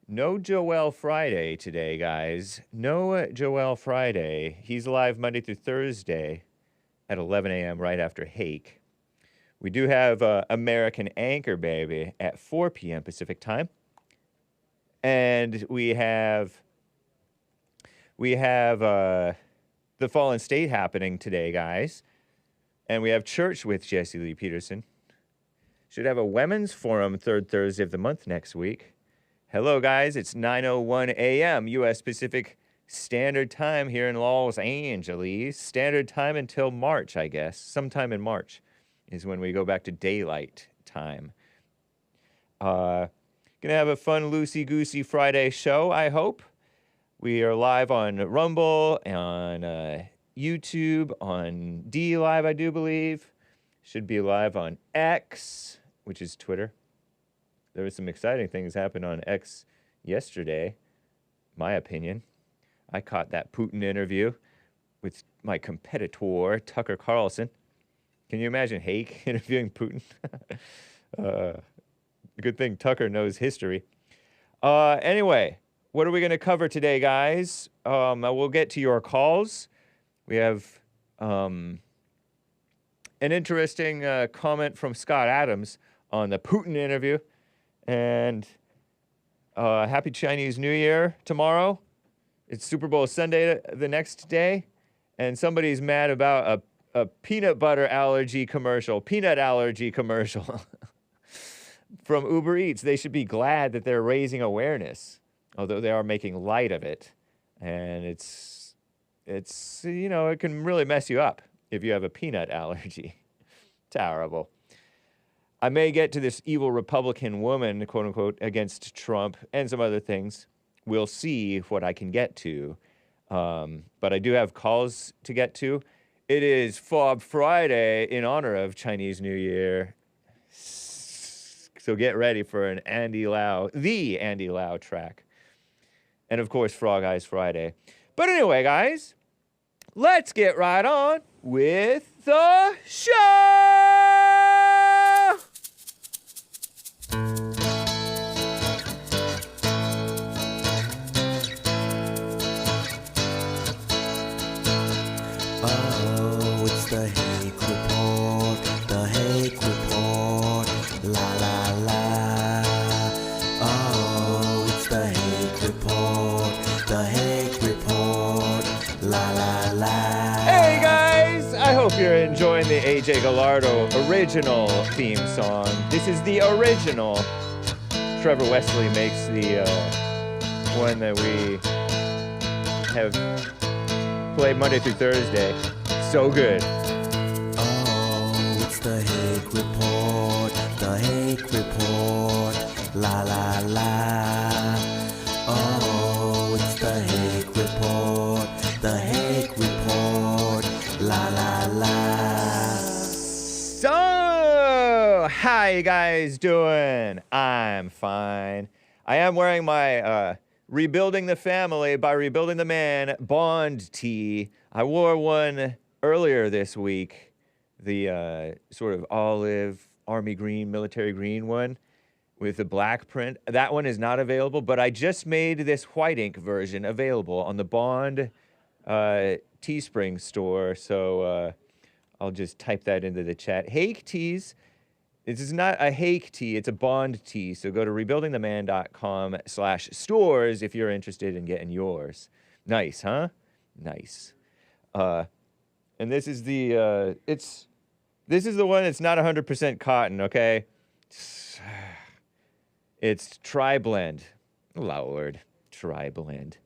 No Joel Friday today, guys. No Joel Friday. He's live Monday through Thursday at 11 a.m. right after Hake. We do have American Anchor Baby at 4 p.m. Pacific time. And we have The Fallen State happening today, guys. And we have Church with Jesse Lee Peterson. Should have a Women's Forum third Thursday of the month next week. Hello, guys. It's 9:01 a.m. U.S. Pacific Standard Time here in Los Angeles. Standard time until March, I guess. Sometime in March is when we go back to daylight time. Gonna have a fun, loosey-goosey Friday show, I hope. We are live on Rumble, on YouTube, on D Live, I do believe. Should be live on X, which is Twitter. There were some exciting things happened on X yesterday, my opinion. I caught that Putin interview with my competitor, Tucker Carlson. Can you imagine Hake interviewing Putin? Good thing Tucker knows history. Anyway, what are we going to cover today, guys? We'll get to your calls. We have an interesting comment from Scott Adams on the Putin interview. And happy Chinese New Year tomorrow. It's Super Bowl Sunday the next day. And somebody's mad about a peanut allergy commercial from Uber Eats. They should be glad that they're raising awareness, although they are making light of it. And it's it can really mess you up if you have a peanut allergy. Terrible. I may get to this evil Republican woman, quote unquote, against Trump and some other things. We'll see what I can get to. But I do have calls to get to. It is Fob Friday in honor of Chinese New Year. So get ready for the Andy Lau track. And of course, Frog Eyes Friday. But anyway, guys, let's get right on with the show! Oh, it's the Hake Report, la la la. Oh, it's the Hake Report, la la la. Hey guys, I hope you're enjoying the AJ Gallardo original theme song. This is the original. Trevor Wesley makes the one that we have played Monday through Thursday. So good. Oh, it's the Hake Report, la la la. Oh, it's the Hake Report, la la la. So, how you guys doing? I'm fine. I am wearing my Rebuilding the Family by Rebuilding the Man Bond tee. I wore one earlier this week, the sort of olive, army green, military green one with the black print. That one is not available, but I just made this white ink version available on the Bond Teespring store, so I'll just type that into the chat. Hake tees. This is not a Hake tee, it's a Bond tee. So go to rebuildingtheman.com/stores if you're interested in getting yours. Nice, huh? Nice. And this is the this is the one that's not 100% cotton, okay? It's tri-blend. Lord, tri-blend.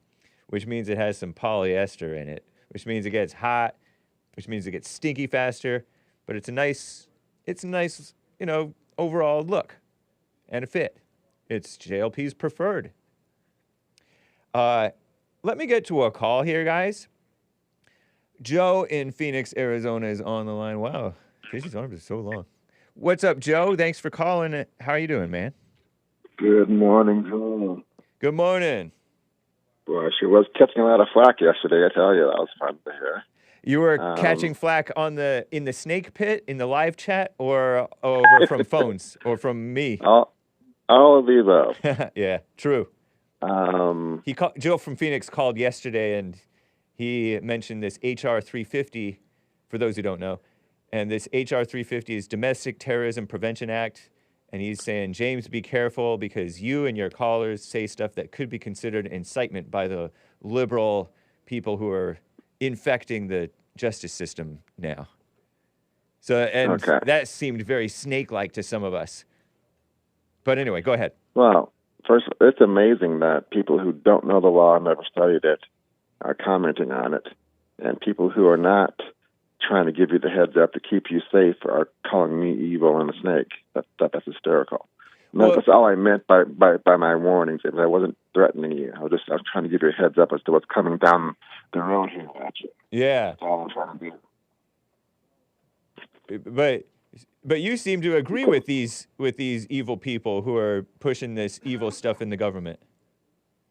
Which means it has some polyester in it, which means it gets hot, which means it gets stinky faster, but it's a nice, overall look and a fit. It's JLP's preferred. Let me get to a call here, guys. Joe in Phoenix, Arizona is on the line. Wow, Casey's arms are so long. What's up, Joe? Thanks for calling. How are you doing, man? Good morning, Joe. Good morning. Boy, she was catching a lot of flack yesterday, I tell you. That was fun to hear. You were catching flack in the snake pit, in the live chat, or over from phones, or from me? All of the above. Yeah, true. Um, Joe from Phoenix called yesterday, and he mentioned this HR 350, for those who don't know. And this HR 350 is Domestic Terrorism Prevention Act. And he's saying, James, be careful because you and your callers say stuff that could be considered incitement by the liberal people who are infecting the justice system now. So, and Okay. that seemed very snake-like to some of us. But anyway, go ahead. well, first, it's amazing that people who don't know the law and never studied it are commenting on it, and people who are not trying to give you the heads up to keep you safe are calling me evil and a snake. That's hysterical. Well, That's all I meant by my warnings. I wasn't threatening you. I was trying to give you a heads up as to what's coming down the road here at you. yeah. That's all I'm trying to do. But you seem to agree with these evil people who are pushing this evil stuff in the government.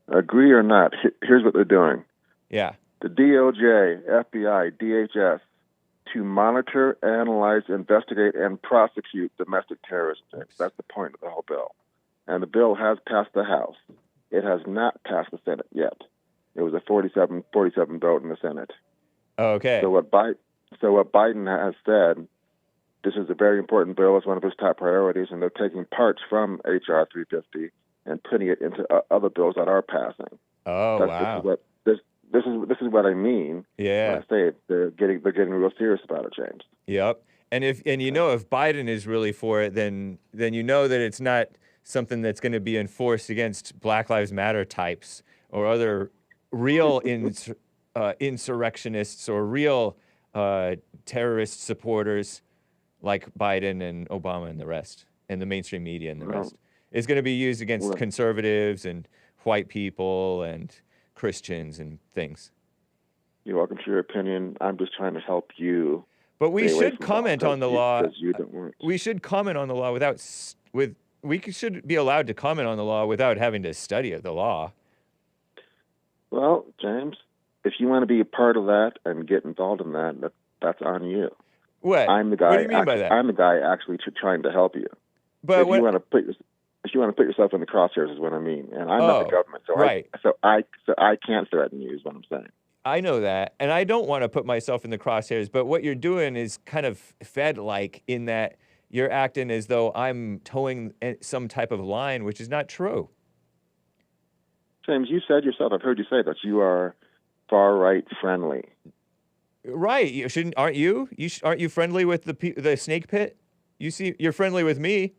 Agree or not, here's what they're doing. Yeah. The DOJ, FBI, DHS, to monitor, analyze, investigate, and prosecute domestic terrorism. That's the point of the whole bill. And the bill has passed the House. It has not passed the Senate yet. It was a 47 vote in the Senate. Okay. So what Biden has said, this is a very important bill. It's one of his top priorities, and they're taking parts from H.R. 350 and putting it into other bills that are passing. Oh, wow. This is what I mean. Yeah. When I say it, they're getting real serious about it, James. Yep. And if Biden is really for it, then you know that it's not something that's going to be enforced against Black Lives Matter types or other real insurrectionists or real terrorist supporters like Biden and Obama and the rest, and the mainstream media and the rest. It's going to be used against conservatives and white people and Christians and things. You're welcome to your opinion. I'm just trying to help you. But we should comment on the law. We should comment on the law we should be allowed to comment on the law without having to study the law. Well, James, if you want to be a part of that and get involved in that, that's on you. What? I'm the guy. What do you mean by that? I'm the guy actually trying to help you. But if you want to put yourself in the crosshairs is what I mean. And I'm not the government, so right. I can't threaten you is what I'm saying. I know that, and I don't want to put myself in the crosshairs, but what you're doing is kind of Fed-like in that you're acting as though I'm towing some type of line, which is not true. James, you said yourself, I've heard you say that you are far-right friendly. Right. Aren't you? Aren't you friendly with the snake pit? You're friendly with me.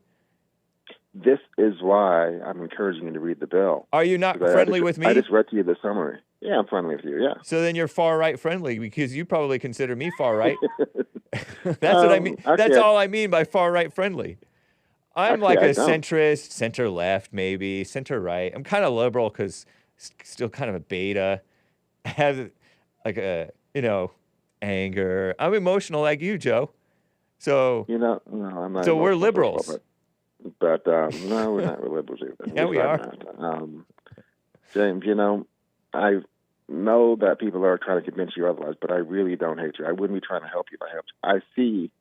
This is why I'm encouraging you to read the bill. Are you not friendly with me? I just read to you the summary. Yeah, I'm friendly with you, yeah. So then you're far-right friendly because you probably consider me far-right. That's what I mean. That's all I mean by far-right friendly. I'm like a centrist, center-left maybe, center-right. I'm kind of liberal because still kind of a beta. I have like anger. I'm emotional like you, Joe. So, no, I'm not. So we're liberals. But no, we're not liberals either. Yeah, we are. James, I know that people are trying to convince you otherwise, but I really don't hate you. I wouldn't be trying to help you if I helped you. I see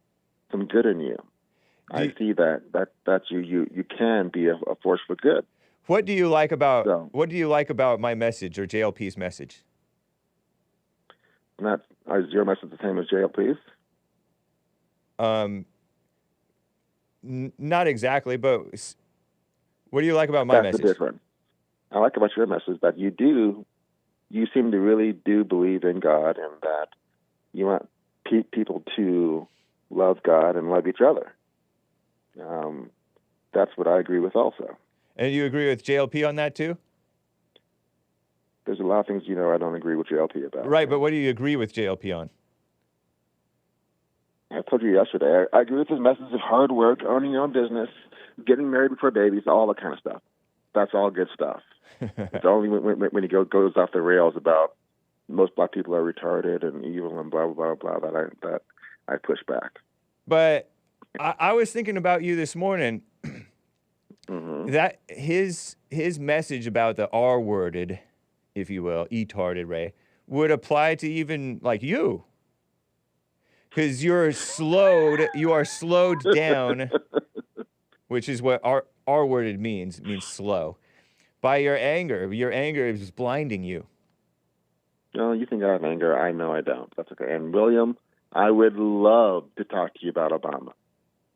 some good in you. I see that you can be a force for good. What do you like about my message or JLP's message? Is your message the same as JLP's? Not exactly, but what do you like about my message? That's the difference. I like about your message that you seem to really do believe in God and that you want people to love God and love each other. That's what I agree with also. And you agree with JLP on that too? There's a lot of things, I don't agree with JLP about. Right, but what do you agree with JLP on? I told you yesterday, I agree with his message of hard work, owning your own business, getting married before babies, all that kind of stuff. That's all good stuff. It's only when he goes off the rails about most black people are retarded and evil and blah, blah, blah, blah, that I push back. But I was thinking about you this morning, that his message about the R-worded, if you will, E-tarded, Ray, would apply to even like you. Because you are slowed down, which is what R-worded means slow. By your anger is blinding you. No, you think I have anger. I know I don't. That's okay. And William, I would love to talk to you about Obama.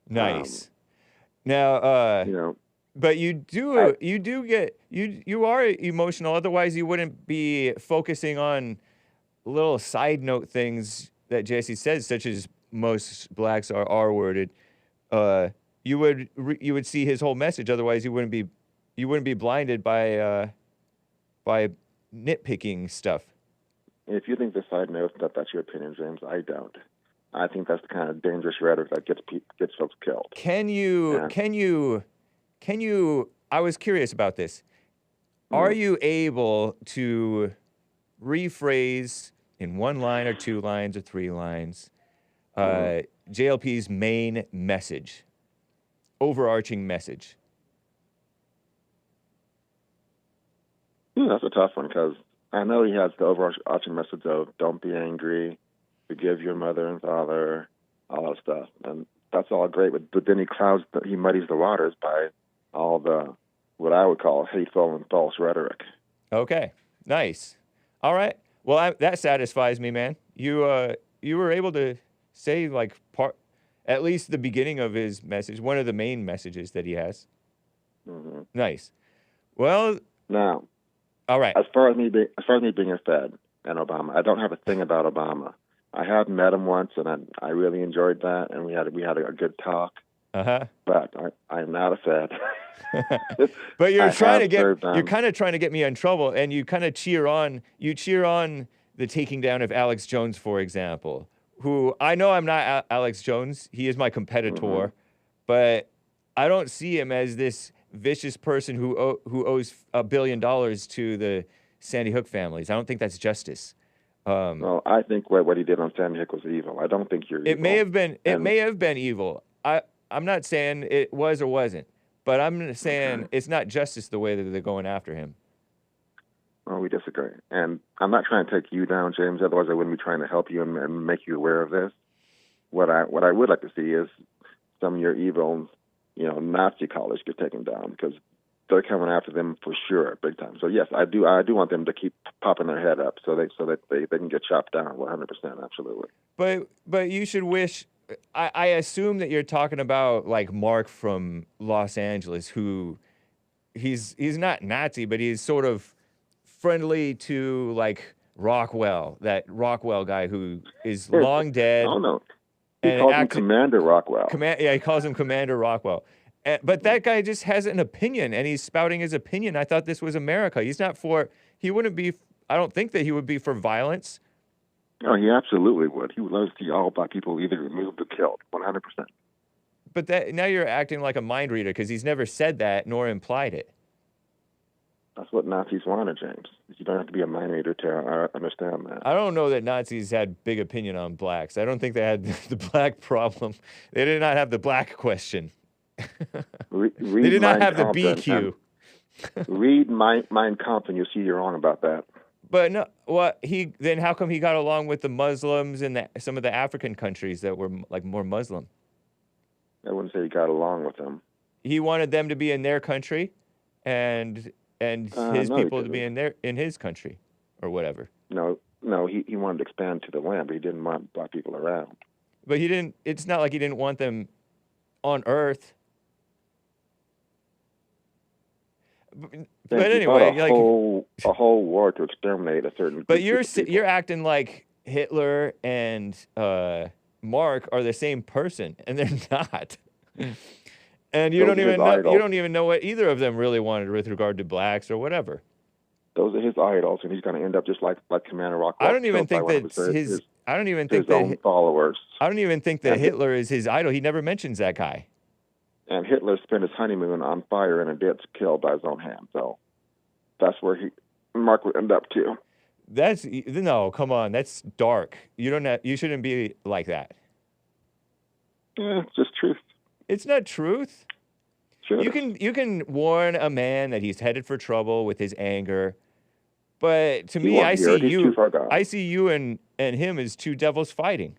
Nice. Now, You know, but you are emotional. Otherwise, you wouldn't be focusing on little side note things that Jesse says, such as most blacks are R-worded. You would see his whole message. Otherwise, you wouldn't be blinded by nitpicking stuff. if you think the side note that's your opinion, James, I don't. I think that's the kind of dangerous rhetoric that gets folks killed. Can you? I was curious about this. Are you able to rephrase in one line or two lines or three lines JLP's main message, overarching message? That's a tough one because I know he has the overarching message of don't be angry, forgive your mother and father, all that stuff, and that's all great. But then he muddies the waters by all the what I would call hateful and false rhetoric. Okay, nice. All right. Well, that satisfies me, man. You were able to say like at least the beginning of his message, one of the main messages that he has. Mm-hmm. Nice. Well, now, all right. As far as me being a Fed and Obama, I don't have a thing about Obama. I have met him once, and I really enjoyed that, and we had a good talk. But I'm not a Fed. But you're kind of trying to get me in trouble, and you kind of cheer on the taking down of Alex Jones, for example. Who I know I'm not Alex Jones. He is my competitor, but I don't see him as this vicious person who owes $1 billion to the Sandy Hook families. I don't think that's justice. Well, I think what he did on Sandy Hook was evil. I don't think you're evil. It may have been evil. I'm not saying it was or wasn't, but I'm saying it's not justice the way that they're going after him. Well, we disagree. And I'm not trying to take you down, James. Otherwise, I wouldn't be trying to help you and make you aware of this. What I would like to see is some of your evil, Nazi college get taken down because they're coming after them for sure, big time. So yes, I do want them to keep popping their head up so that they can get chopped down 100%, absolutely. But you should wish. I assume that you're talking about like Mark from Los Angeles, who he's not Nazi, but he's sort of friendly to like Rockwell, that Rockwell guy who is long dead. Oh no, he calls him Commander Rockwell. He calls him Commander Rockwell. But that guy just has an opinion, and he's spouting his opinion. I thought this was America. He wouldn't be. I don't think that he would be for violence. Oh, he absolutely would. He would love to see all black people either removed or killed, 100%. But now you're acting like a mind reader because he's never said that nor implied it. That's what Nazis wanted, James. You don't have to be a mind reader to understand that. I don't know that Nazis had big opinion on blacks. I don't think they had the black problem. They did not have the black question. They did not have the BQ. Read Mein Kampf and you'll see you're wrong about that. But no, then how come he got along with the Muslims and some of the African countries that were like more Muslim? I wouldn't say he got along with them. He wanted them to be in their country, and his people to be in his country, or whatever. No, he wanted to expand to the land, but he didn't want black people around. But he didn't. It's not like he didn't want them on Earth. But anyway, a whole war to exterminate a certain. But you're acting like Hitler and Mark are the same person, and they're not. And you don't even know what either of them really wanted with regard to blacks or whatever. Those are his idols, and he's going to end up just like Commander Rockwell. I don't even think that his own followers. I don't even think that Hitler is his idol. He never mentions that guy. And Hitler spent his honeymoon on fire in a ditch, killed by his own hand. So that's where Mark would end up too. No, come on, that's dark. You shouldn't be like that. Yeah, it's just truth. It's not truth. Sure. You can warn a man that he's headed for trouble with his anger, but to me, I see you and him as two devils fighting.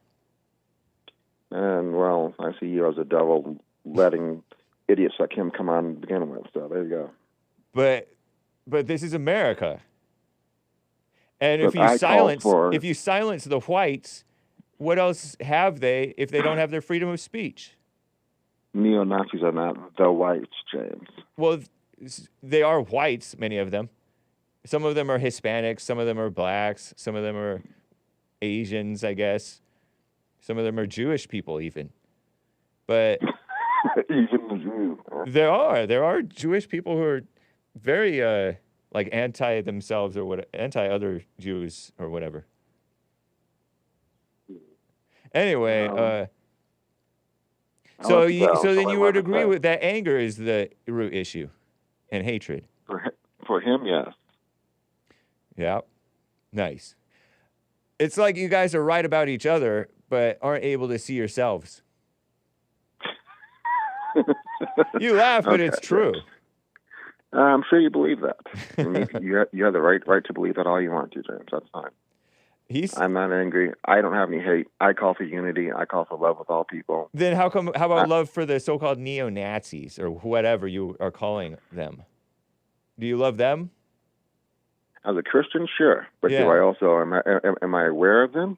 And well, I see you as a devil letting idiots like him come on to begin with. So there you go. But this is America. And But I call for- if you silence the whites, what else have they if they don't have their freedom of speech? Neo-Nazis are not the whites, James. Well, they are whites, many of them. Some of them are Hispanics, some of them are blacks, some of them are Asians, I guess. Some of them are Jewish people even. But Even the Jews. Huh? there are Jewish people who are very like anti themselves or what, anti other Jews or whatever. Anyway, so then you would agree with that anger is the root issue, and hatred. For him, yes. Yeah, nice. It's like you guys are right about each other, but aren't able to see yourselves. You laugh, but it's true. I'm sure you believe that. I mean, you have the right to believe that all you want to, James. That's fine. I'm not angry. I don't have any hate. I call for unity. I call for love with all people. Then how about love for the so-called neo-Nazis or whatever you are calling them? Do you love them? As a Christian, sure. But do I also, am I aware of them?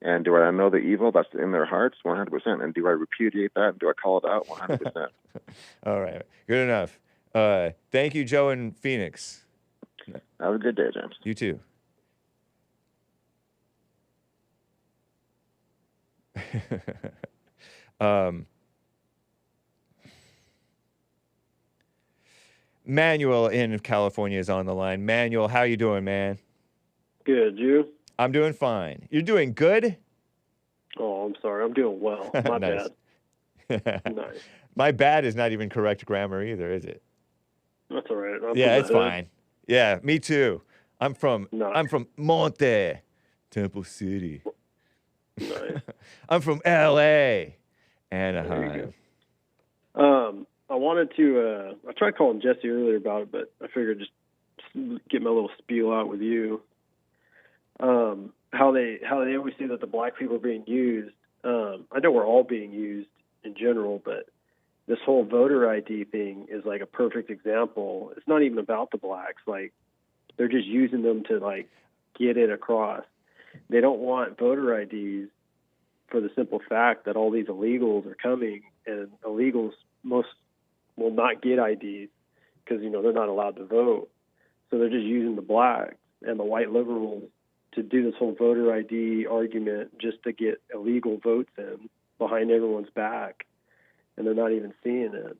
And do I know the evil that's in their hearts? 100%. And do I repudiate that? And do I call it out? 100%. All right. Good enough. Thank you, Joe in Phoenix. Have a good day, James. You too. Manuel in California is on the line. Manuel, how you doing, man? Good, you? I'm doing fine. You're doing good? Oh, I'm sorry. I'm doing well. My Nice. bad. Nice. My bad is not even correct grammar either, is it? That's all right. Yeah, it's fine. Yeah, me too. I'm from Monte, Temple City. Nice. I'm from LA, Anaheim. I wanted to. I tried calling Jesse earlier about it, but I figured just get my little spiel out with you. How they always say that the black people are being used. I know we're all being used in general, but this whole voter ID thing is like a perfect example. It's not even about the blacks. Like, they're just using them to like get it across. They don't want voter IDs for the simple fact that all these illegals are coming, and illegals most will not get IDs because, they're not allowed to vote. So they're just using the blacks and the white liberals to do this whole voter ID argument just to get illegal votes in behind everyone's back. And they're not even seeing it.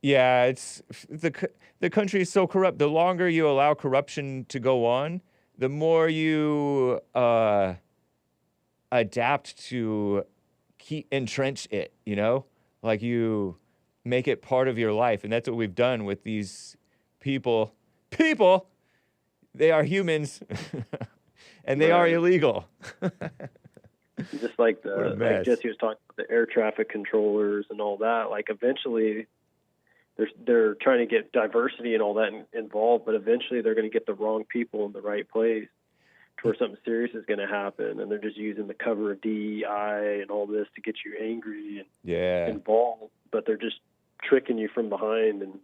Yeah, it's the country is so corrupt. The longer you allow corruption to go on, the more you adapt to entrench it, like you make it part of your life. And that's what we've done with these people, they are humans and they are illegal. Just like like Jesse was talking about the air traffic controllers and all that, like eventually they're trying to get diversity and all that involved, but eventually they're going to get the wrong people in the right place to where something serious is going to happen, and they're just using the cover of DEI and all this to get you angry and involved, but they're just tricking you from behind, and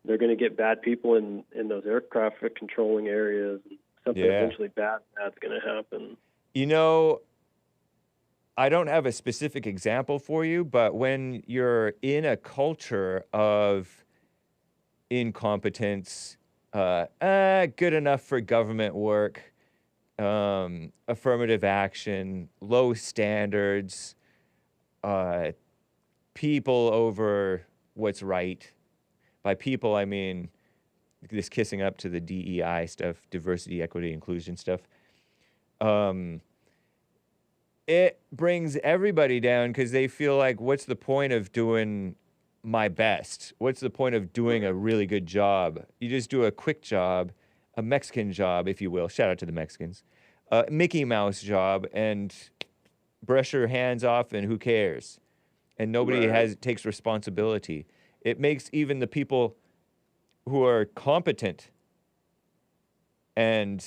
they're going to get bad people in those air traffic controlling areas, and something eventually bad's going to happen. I don't have a specific example for you, but when you're in a culture of incompetence, good enough for government work, affirmative action, low standards, people over what's right. By people, I mean this kissing up to the DEI stuff, diversity, equity, inclusion stuff. It brings everybody down because they feel like, what's the point of doing my best? What's the point of doing a really good job? You just do a quick job, a Mexican job, if you will. Shout out to the Mexicans. Mickey Mouse job, and brush your hands off, and who cares? And nobody takes responsibility. It makes even the people who are competent and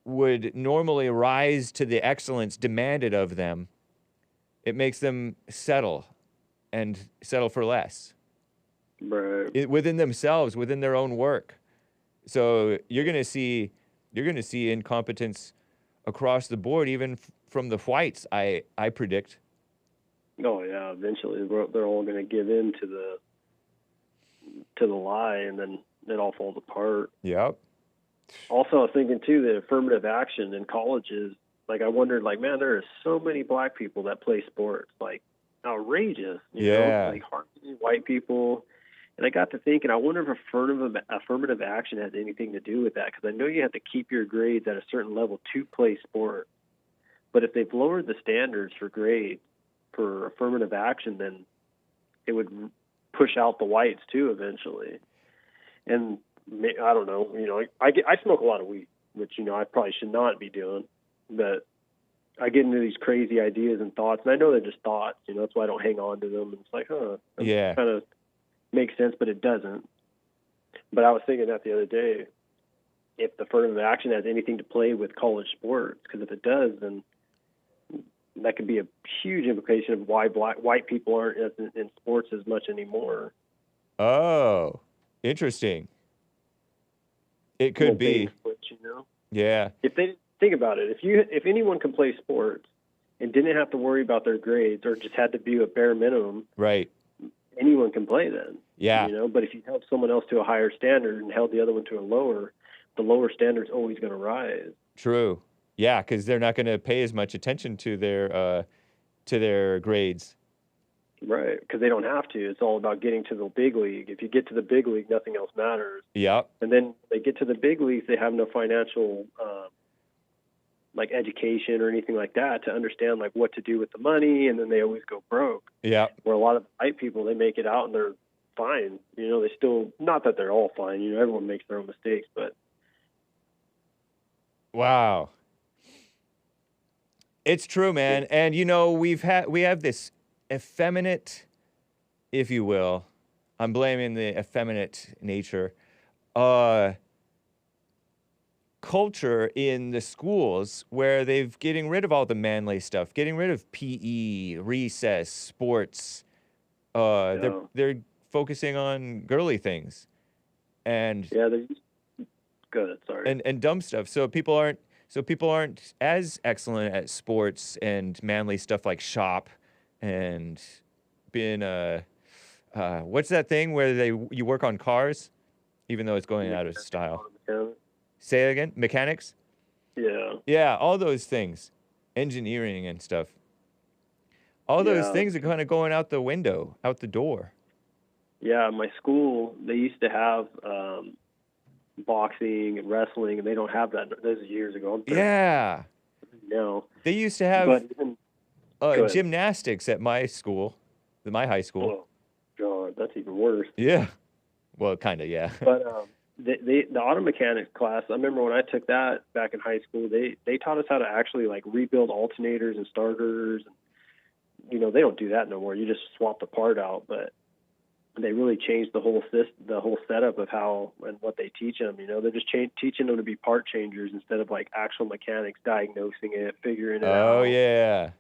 would normally rise to the excellence demanded of them it makes them settle for less Right. within themselves, within their own work. So you're gonna see incompetence across the board, even from the whites. I predict. Oh yeah, eventually they're all going to give in to the lie, and then it all falls apart. Yep. Also, I was thinking too that affirmative action in colleges. Like I wondered, like man, there are so many black people that play sports, like outrageous. You know, like hardly white people. And I got to thinking, I wonder if affirmative action has anything to do with that, because I know you have to keep your grades at a certain level to play sport. But if they've lowered the standards for grades for affirmative action, then it would push out the whites too eventually. And I don't know, you know, I smoke a lot of weed, which, you know, I probably should not be doing, but I get into these crazy ideas and thoughts, and I know they're just thoughts, you know, that's why I don't hang on to them. And it's like, yeah, kind of makes sense, but it doesn't. But I was thinking that the other day, if the affirmative action has anything to play with college sports, because if it does, then that could be a huge implication of why white people aren't in sports as much anymore. Oh, interesting. It could be. Switch, you know? Yeah. If they think about it, if anyone can play sports and didn't have to worry about their grades or just had to be a bare minimum, right, anyone can play then. Yeah. You know, but if you held someone else to a higher standard and held the other one to a lower, the lower standard's always going to rise. True. Yeah, because they're not going to pay as much attention to their grades. Right, because they don't have to. It's all about getting to the big league. If you get to the big league, nothing else matters. Yep. And then they get to the big leagues, they have no financial like education or anything like that to understand like what to do with the money, and then they always go broke. Yeah. Where a lot of white people, they make it out and they're fine. You know, they still, not that they're all fine, you know, everyone makes their own mistakes, but. Wow. It's true, man. And you know, we have this effeminate, if you will, I'm blaming the effeminate nature, culture in the schools where they've getting rid of all the manly stuff, getting rid of PE, recess, sports. They're focusing on girly things, and they're good. Sorry. And dumb stuff. So people aren't as excellent at sports and manly stuff like shop and being what's that thing where you work on cars, even though it's going out of style. Say it again. Mechanics? Yeah. Yeah, all those things. Engineering and stuff. All those things are kind of going out the window, out the door. Yeah, my school, they used to have boxing and wrestling, and they don't have that. This is years ago. Yeah. No. They used to have gymnastics at my school, my high school. Oh, God, that's even worse. Yeah. Well, kind of, yeah. But the auto mechanics class, I remember when I took that back in high school, they taught us how to actually like rebuild alternators and starters. And, you know, they don't do that no more. You just swap the part out, but they really changed the whole setup of how and what they teach them. You know, they're just teaching them to be part changers instead of like actual mechanics diagnosing it, figuring it out. Oh yeah,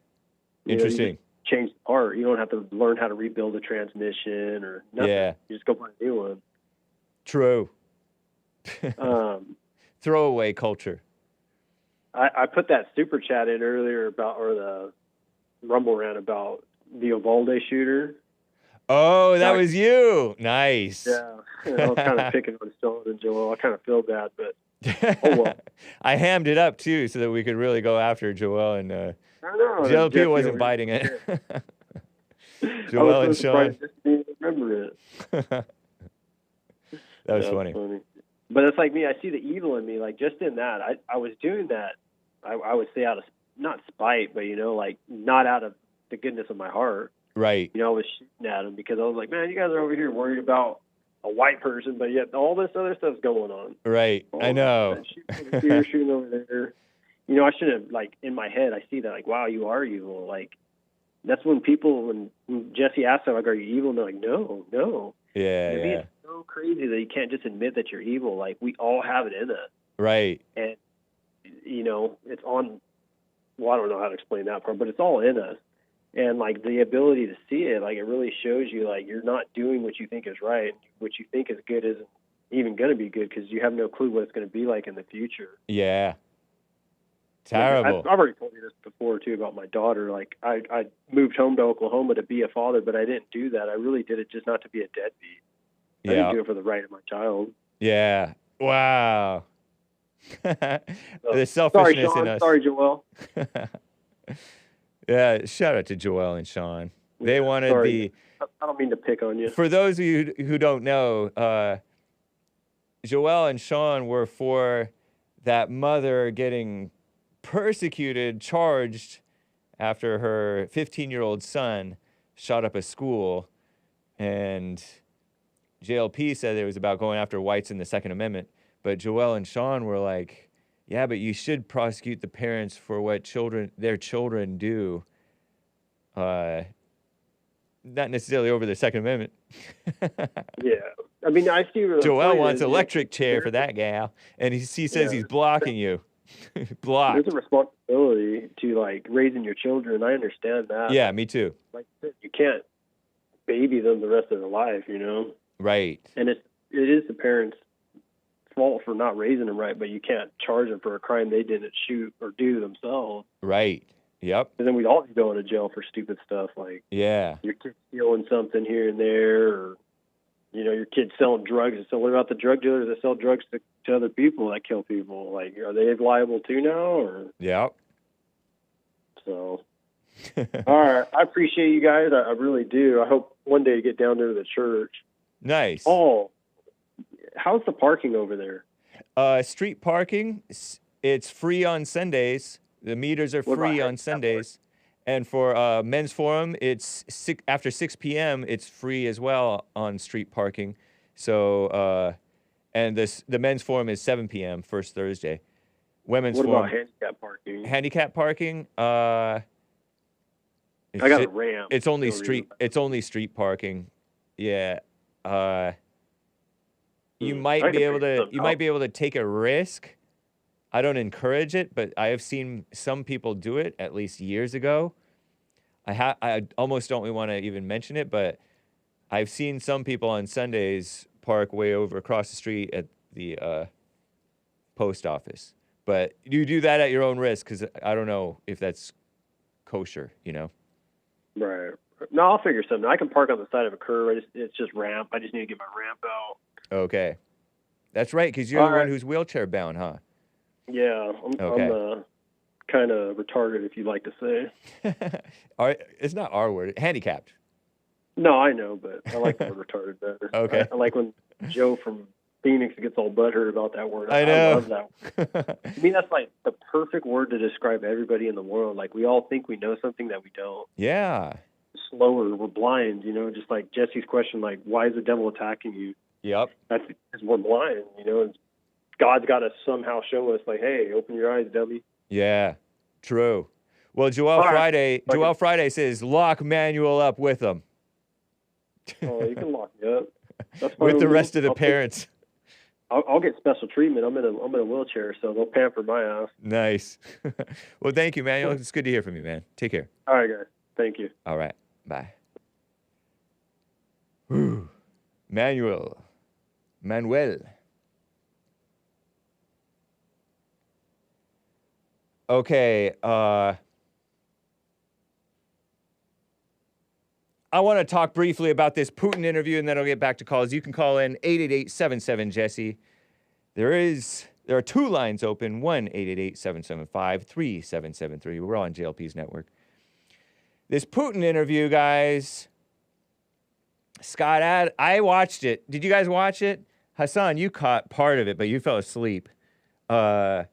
interesting. You just change the part. You don't have to learn how to rebuild a transmission or nothing. Yeah, you just go buy a new one. True. Throwaway culture. I put that super chat in earlier or the Rumble Rant about the Uvalde shooter. Oh, that was you. Nice. Yeah. I was kind of picking on Stone and Joel. I kind of feel bad, but oh well. I hammed it up too so that we could really go after Joel and I know. JLP wasn't biting it. Joel and Sean. Remember it. That was funny. But it's like me, I see the evil in me. Like just in that, I was doing that, I would say out of, not spite, but, you know, like not out of the goodness of my heart. Right. You know, I was shooting at them because I was like, man, you guys are over here worried about a white person, but yet all this other stuff's going on. Right. I know. Shooting over here, shooting over there. You know, I should have, like, in my head, I see that, like, wow, you are evil. Like, that's when Jesse asked them, like, are you evil? And they're like, no. Yeah, You're being so crazy that you can't just admit that you're evil. Like, we all have it in us. Right. And, you know, it's on, well, I don't know how to explain that part, but it's all in us. And like the ability to see it, like it really shows you like you're not doing what you think is right. What you think is good isn't even going to be good because you have no clue what it's going to be like in the future. Yeah. Like, Terrible. I've already told you this before too about my daughter. Like I moved home to Oklahoma to be a father, but I didn't do that. I really did it just not to be a deadbeat. I didn't do it for the right of my child. Yeah. Wow. The Sorry, selfishness Sean. in us. Sorry, Joel. Yeah, shout out to Joel and Sean. They wanted sorry. I don't mean to pick on you. For those of you who don't know, Joel and Sean were for that mother getting persecuted, charged after her 15-year-old son shot up a school, and JLP said it was about going after whites in the Second Amendment. But Joel and Sean were like, yeah, but you should prosecute the parents for what their children do. Not necessarily over the Second Amendment. Yeah. I mean, I see. Joel wants electric chair for that gal, and he says he's blocking you. Blocked. There's a responsibility to like raising your children. I understand that. Yeah, me too. Like you can't baby them the rest of their life, you know. Right. And it is the parents' fault for not raising them right, but you can't charge them for a crime they didn't shoot or do themselves. Right. Yep. And then we'd all be going to jail for stupid stuff like your kid stealing something here and there, or your kid selling drugs. So what about the drug dealers that sell drugs to other people that kill people? Like, are they liable too now? Or so. All right, I appreciate you guys. I really do. I hope one day to get down there to the church. Nice. Oh, how's the parking over there? Street parking, it's free on Sundays. The meters are free on Sundays. And for men's forum, it's after 6 p.m., it's free as well on street parking. So, and the men's forum is 7 p.m. first Thursday. Women's forum. What about handicap parking? Handicap parking, I got a ramp. It's only street parking. Yeah. You might be able to take a risk. I don't encourage it, but I have seen some people do it at least years ago. I almost don't want to even mention it, but I've seen some people on Sundays park way over across the street at the post office. But you do that at your own risk, because I don't know if that's kosher, Right. No, I'll figure something. I can park on the side of a curb. It's just ramp. I just need to get my ramp out. Okay. That's right, because you're the one who's wheelchair bound, huh? Yeah. I'm kind of retarded, if you'd like to say. It's not our word. Handicapped. No, I know, but I like the word retarded better. Okay. I like when Joe from Phoenix gets all butthurt about that word. I know. I love that word. I mean, that's like the perfect word to describe everybody in the world. Like, we all think we know something that we don't. Yeah. Slower, we're blind, just like Jesse's question, like, why is the devil attacking you? Yep. That's because we're blind, and God's got to somehow show us, like, hey, open your eyes, dummy. Yeah, true. Well, Joel Friday says, lock Manuel up with him. Oh, you can lock me up. That's with the rest of the parents. I'll get special treatment. I'm in a wheelchair, so they'll pamper my ass. Nice. Well, thank you, Manuel. It's good to hear from you, man. Take care. All right, guys. Thank you. All right. Bye. Whew. Manuel. Okay. I want to talk briefly about this Putin interview, and then I'll get back to calls. You can call in 888-77-JESSE. There are two lines open, 1-888-775-3773. We're on JLP's network. This Putin interview, guys, Scott, I watched it. Did you guys watch it? Hassan, you caught part of it, but you fell asleep. Tucker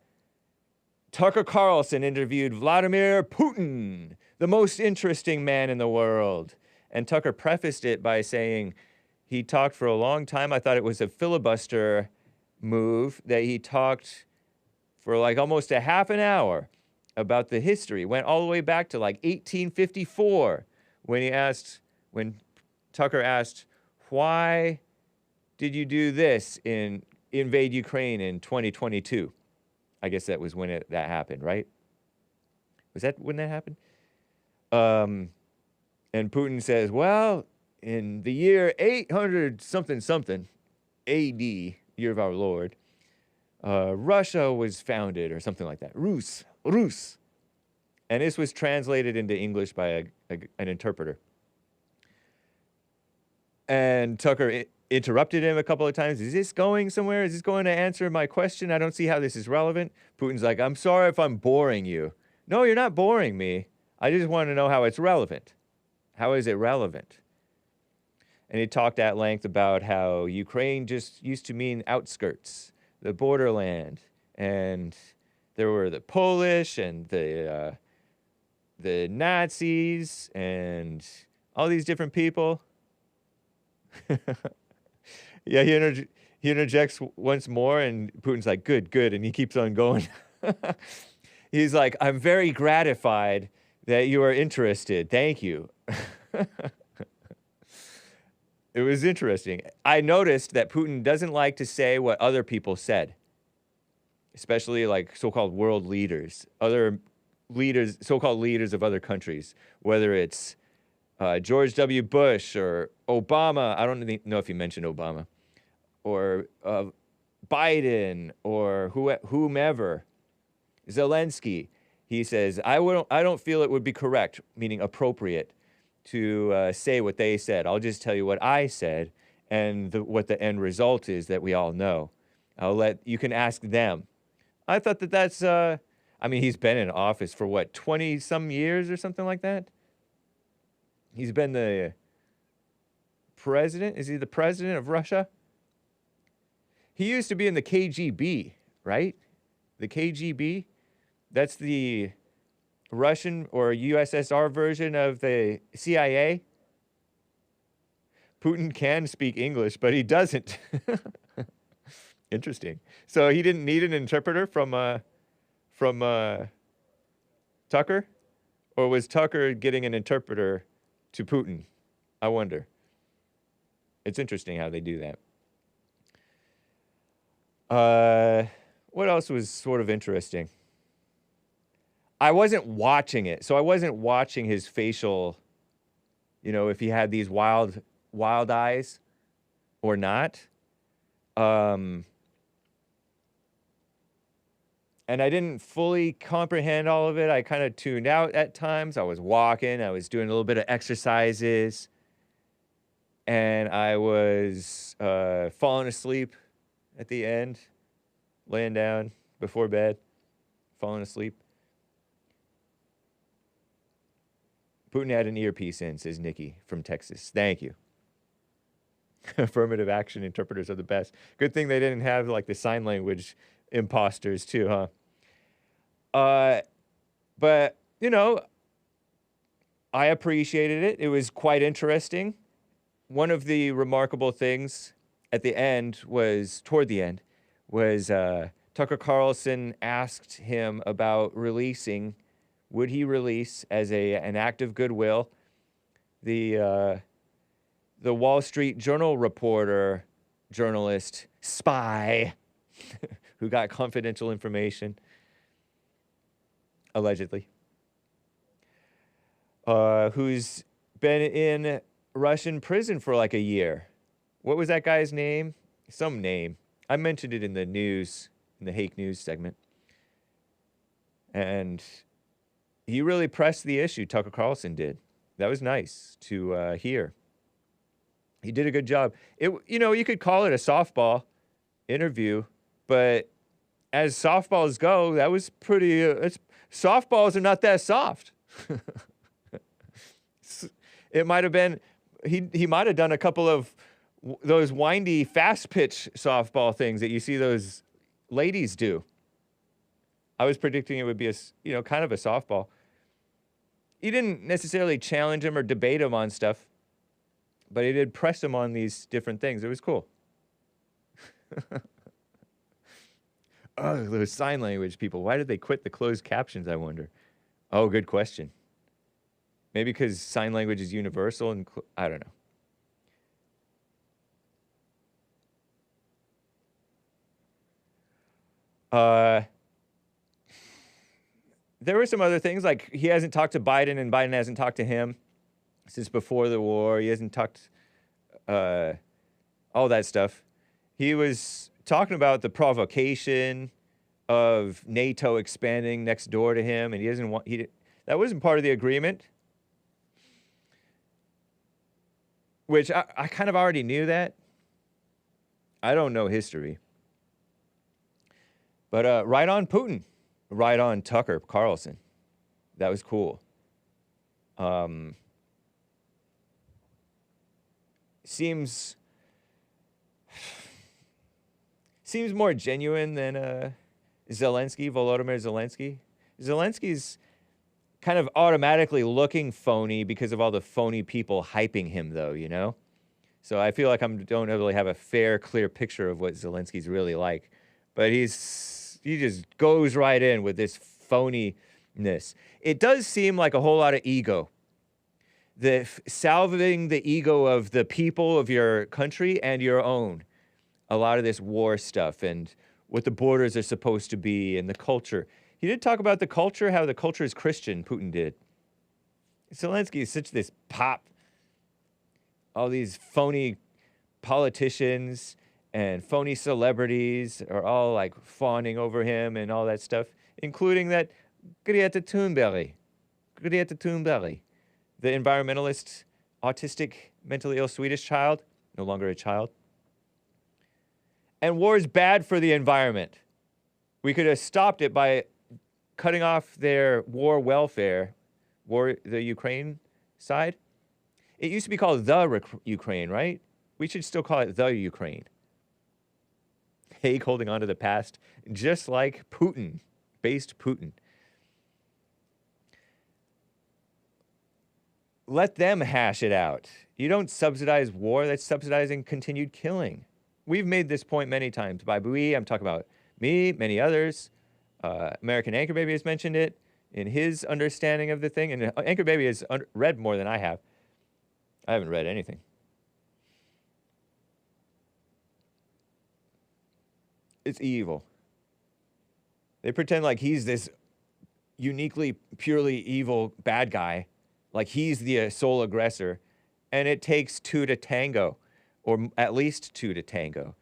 Carlson interviewed Vladimir Putin, the most interesting man in the world. And Tucker prefaced it by saying he talked for a long time. I thought it was a filibuster move that he talked for like almost a half an hour about the history. Went all the way back to like 1854 when Tucker asked, why did you do this invade Ukraine in 2022? I guess that was when that happened, right? Was that when that happened? And Putin says, well, in the year 800 something something AD, year of our Lord, Russia was founded or something like that. Rus. And this was translated into English by an interpreter. And Tucker interrupted him a couple of times. Is this going somewhere? Is this going to answer my question? I don't see how this is relevant. Putin's like, I'm sorry if I'm boring you. No, you're not boring me. I just want to know how it's relevant. How is it relevant? And he talked at length about how Ukraine just used to mean outskirts, the borderland. And there were the Polish and the Nazis and all these different people. Yeah, he interjects once more, and Putin's like, good, and he keeps on going. He's like, I'm very gratified that you are interested. Thank you. It was interesting. I noticed that Putin doesn't like to say what other people said, especially like so-called world leaders, other leaders, so-called leaders of other countries, whether it's George W. Bush or Obama. I don't know if he mentioned Obama, or Biden or whomever, Zelensky. He says, I don't feel it would be correct, meaning appropriate, to say what they said. I'll just tell you what I said, and what the end result is that we all know. You can ask them. I thought that's, I mean, he's been in office for what, 20 some years or something like that? He's been the president. Is he the president of Russia? He used to be in the KGB, right? The KGB? That's the Russian or USSR version of the CIA. Putin can speak English, but he doesn't. Interesting. So he didn't need an interpreter from Tucker? Or was Tucker getting an interpreter to Putin? I wonder. It's interesting how they do that. What else was sort of interesting? I wasn't watching it, so I wasn't watching his facial, if he had these wild eyes or not. And I didn't fully comprehend all of it. I kind of tuned out at times. I was walking. I was doing a little bit of exercises. And I was falling asleep at the end, laying down before bed, falling asleep. Putin had an earpiece in, says Nikki from Texas. Thank you. Affirmative action interpreters are the best. Good thing they didn't have like the sign language imposters too, huh? But, I appreciated it. It was quite interesting. One of the remarkable things at the end toward the end, Tucker Carlson asked him about would he release as an act of goodwill the Wall Street Journal journalist, spy, who got confidential information, allegedly, who's been in Russian prison for like a year. What was that guy's name? Some name. I mentioned it in the news, in the Hake news segment. And he really pressed the issue, Tucker Carlson did. That was nice to hear. He did a good job. You could call it a softball interview, but as softballs go, that was pretty... softballs are not that soft. It might have been... He might have done a couple of those windy, fast-pitch softball things that you see those ladies do. I was predicting it would be kind of a softball. He didn't necessarily challenge him or debate him on stuff, but he did press him on these different things. It was cool. Oh, those sign language people. Why did they quit the closed captions, I wonder? Oh, good question. Maybe because sign language is universal and I don't know. There were some other things, like he hasn't talked to Biden and Biden hasn't talked to him. since before the war. He hasn't talked all that stuff. He was talking about the provocation of NATO expanding next door to him, and he doesn't want that wasn't part of the agreement. Which I kind of already knew that. I don't know history. But right on Putin. Right on Tucker Carlson. That was cool. Seems more genuine than Volodymyr Zelensky. Zelensky's kind of automatically looking phony because of all the phony people hyping him, though, you know? So I feel like I don't really have a fair, clear picture of what Zelensky's really like. But he just goes right in with this phoniness. It does seem like a whole lot of ego. Salving the ego of the people of your country and your own. A lot of this war stuff and what the borders are supposed to be and the culture. He did talk about the culture, how the culture is Christian, Putin did. Zelensky is such this pop. All these phony politicians and phony celebrities are all like fawning over him and all that stuff, including that Greta Thunberg, the environmentalist, autistic, mentally ill Swedish child, no longer a child. And war is bad for the environment. We could have stopped it by cutting off their war welfare, the Ukraine side. It used to be called the Ukraine, right? We should still call it the Ukraine. Hake holding on to the past, just like Putin, based Putin. Let them hash it out. You don't subsidize war, that's subsidizing continued killing. We've made this point many times. By we, I'm talking about me, many others. American Anchor Baby has mentioned it in his understanding of the thing. And Anchor Baby has read more than I have. I haven't read anything. It's evil. They pretend like he's this uniquely, purely evil bad guy. Like he's the sole aggressor. And it takes two to tango. Or at least two to tango.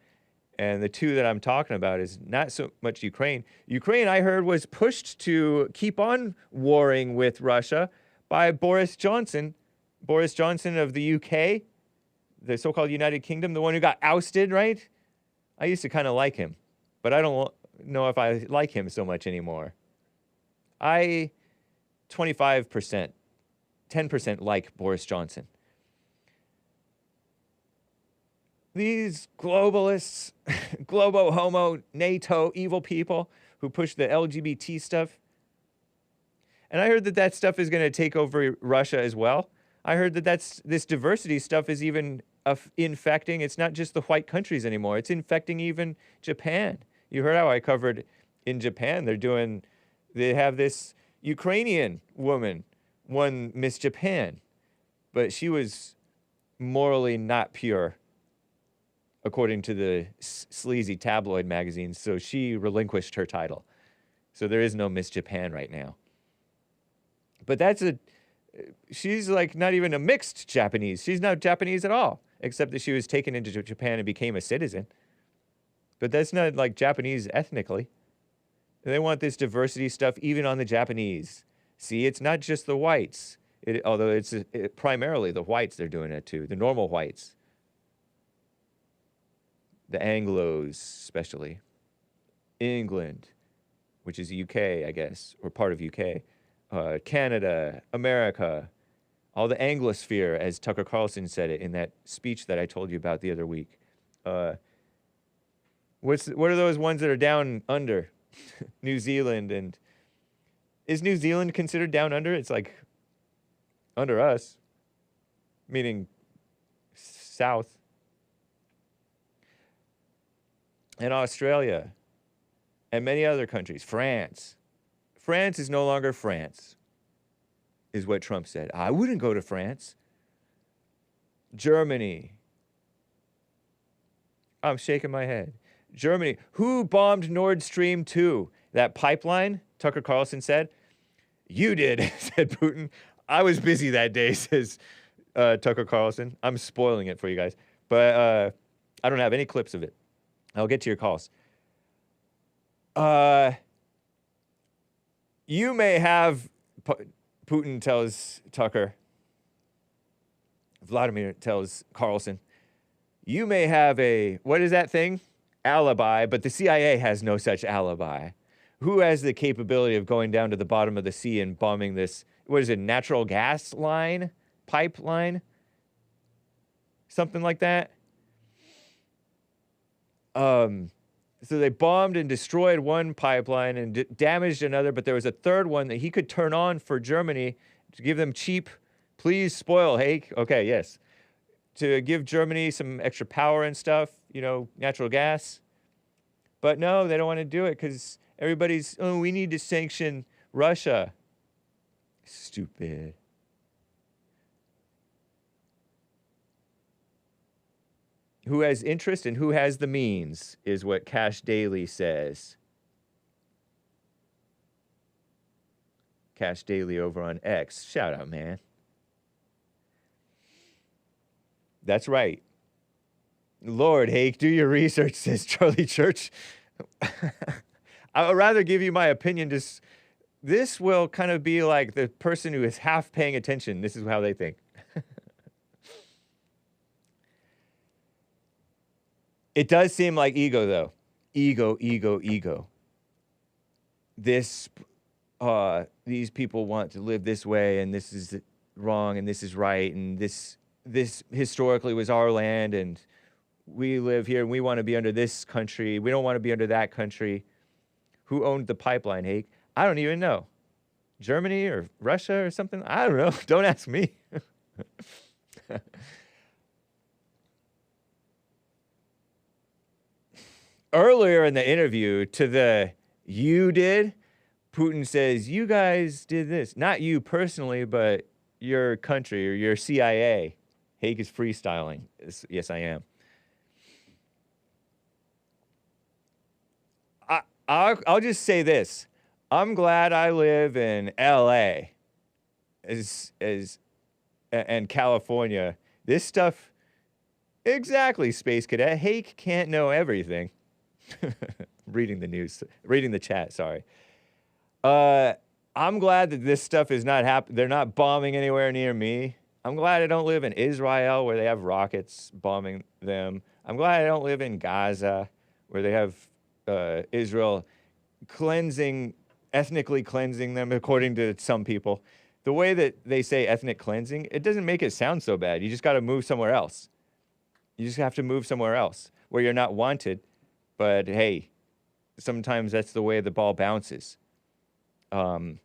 And the two that I'm talking about is not so much Ukraine. Ukraine, I heard, was pushed to keep on warring with Russia by Boris Johnson. Boris Johnson of the UK, the so-called United Kingdom, the one who got ousted, right? I used to kind of like him, but I don't know if I like him so much anymore. 25%, 10% like Boris Johnson. These globalists, globo homo, NATO, evil people who push the LGBT stuff. And I heard that stuff is going to take over Russia as well. I heard that this diversity stuff is even infecting. It's not just the white countries anymore. It's infecting even Japan. You heard how I covered in Japan. They have this Ukrainian woman won Miss Japan, but she was morally not pure, according to the sleazy tabloid magazines, so she relinquished her title. So there is no Miss Japan right now. But she's like not even a mixed Japanese. She's not Japanese at all, except that she was taken into Japan and became a citizen. But that's not like Japanese ethnically. They want this diversity stuff even on the Japanese. See, it's not just the whites, although it's primarily the whites they're doing it to, the normal whites. The Anglos, especially. England, which is UK, I guess, or part of UK. Canada, America, all the Anglosphere, as Tucker Carlson said it in that speech that I told you about the other week. What are those ones that are down under? New Zealand, and is New Zealand considered down under? It's like under us, meaning south. And Australia, and many other countries. France. France is no longer France, is what Trump said. I wouldn't go to France. Germany. I'm shaking my head. Germany. Who bombed Nord Stream 2? That pipeline, Tucker Carlson said. You did, said Putin. I was busy that day, says Tucker Carlson. I'm spoiling it for you guys, but I don't have any clips of it. I'll get to your calls. You may have, Putin tells Tucker, Vladimir tells Carlson, you may have a, what is that thing? Alibi, but the CIA has no such alibi. Who has the capability of going down to the bottom of the sea and bombing this, what is it, natural gas line? Pipeline? Something like that? So they bombed and destroyed one pipeline and damaged another, but there was a third one that he could turn on for Germany to give them cheap, please spoil, Hake. Okay, yes. To give Germany some extra power and stuff, you know, natural gas. But no, they don't want to do it because everybody's, oh, we need to sanction Russia. Stupid. Who has interest and who has the means is what Cash Daily says. Cash Daily over on X. Shout out, man. That's right. Lord, Hake, do your research, says Charlie Church. I would rather give you my opinion. Just this will kind of be like the person who is half paying attention. This is how they think. It does seem like ego, though. Ego, ego, ego. This, these people want to live this way, and this is wrong, and this is right, and this historically was our land, and we live here, and we want to be under this country. We don't want to be under that country. Who owned the pipeline, Hake? I don't even know. Germany or Russia or something? I don't know. Don't ask me. Earlier in the interview to the you did, Putin says, you guys did this. Not you personally, but your country or your CIA. Hake is freestyling. Yes, I am. I'll just say this. I'm glad I live in LA and California. This stuff, exactly, Space Cadet. Hake can't know everything. Reading the news, reading the chat, sorry. I'm glad that this stuff is not happening. They're not bombing anywhere near me. I'm glad I don't live in Israel where they have rockets bombing them. I'm glad I don't live in Gaza where they have Israel ethnically cleansing them, according to some people. The way that they say ethnic cleansing, it doesn't make it sound so bad. You just got to move somewhere else. You just have to move somewhere else where you're not wanted. But hey, sometimes that's the way the ball bounces. Who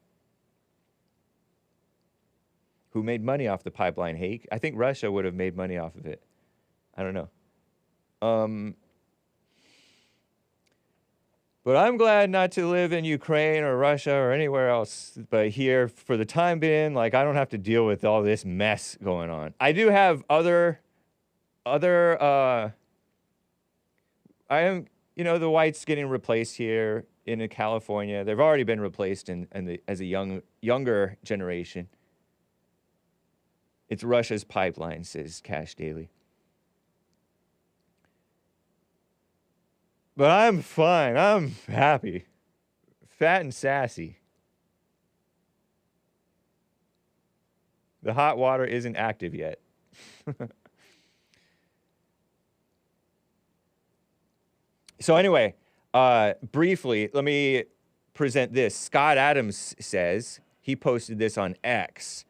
made money off the pipeline, Hake? I think Russia would have made money off of it. I don't know. But I'm glad not to live in Ukraine or Russia or anywhere else. But here, for the time being, like, I don't have to deal with all this mess going on. I do have other the whites getting replaced here in California. They've already been replaced as a younger generation. It's Russia's pipeline, says Cash Daily. But I'm fine. I'm happy. Fat and sassy. The hot water isn't active yet. So anyway, briefly, let me present this. Scott Adams says, he posted this on X.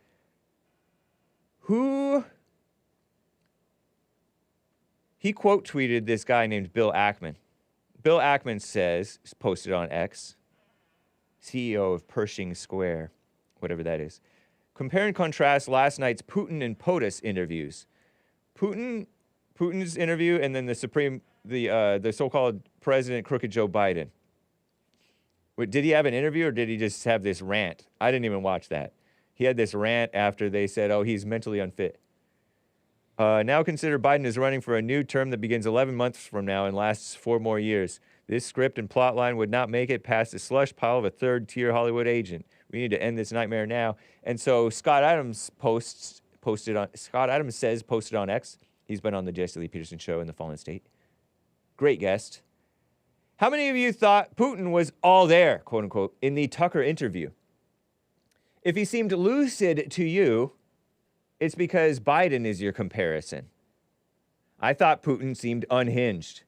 He quote tweeted this guy named Bill Ackman. Bill Ackman says, posted on X, CEO of Pershing Square, whatever that is. Compare and contrast last night's Putin and POTUS interviews. Putin's interview and then the so-called President Crooked Joe Biden. Did he have an interview or did he just have this rant? I didn't even watch that. He had this rant after they said, oh, he's mentally unfit. Now consider Biden is running for a new term that begins 11 months from now and lasts 4 more years. This script and plot line would not make it past the slush pile of a third-tier Hollywood agent. We need to end this nightmare now. And so Scott Adams posts Scott Adams says, posted on X. He's been on the Jesse Lee Peterson show in the Fallen State. Great guest. How many of you thought Putin was all there, quote unquote, in the Tucker interview? If he seemed lucid to you, it's because Biden is your comparison. I thought Putin seemed unhinged.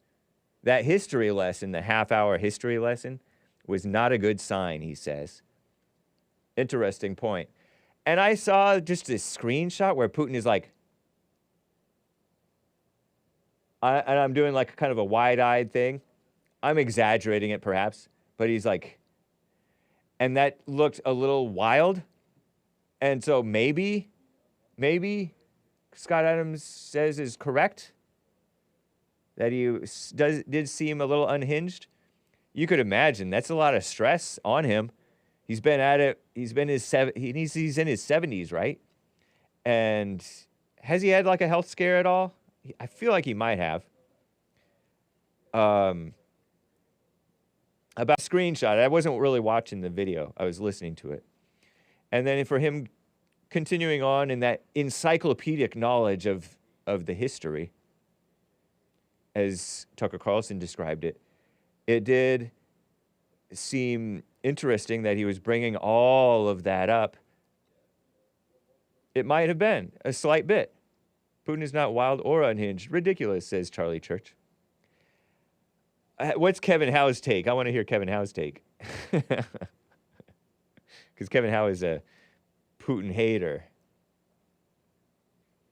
That history lesson, the half-hour history lesson, was not a good sign, he says. Interesting point. And I saw just this screenshot where Putin is like, and I'm doing like kind of a wide-eyed thing. I'm exaggerating it perhaps, but he's like, and that looked a little wild. And so maybe Scott Adams says is correct, that he did seem a little unhinged. You could imagine that's a lot of stress on him. He's been at it. He's in his 70s, right? And has he had like a health scare at all? I feel like he might have. About screenshot, I wasn't really watching the video. I was listening to it. And then for him continuing on in that encyclopedic knowledge of the history, as Tucker Carlson described it, it did seem interesting that he was bringing all of that up. It might have been a slight bit. Putin is not wild or unhinged. Ridiculous, says Charlie Church. What's Kevin Howe's take? I want to hear Kevin Howe's take. Because Kevin Howe is a Putin hater.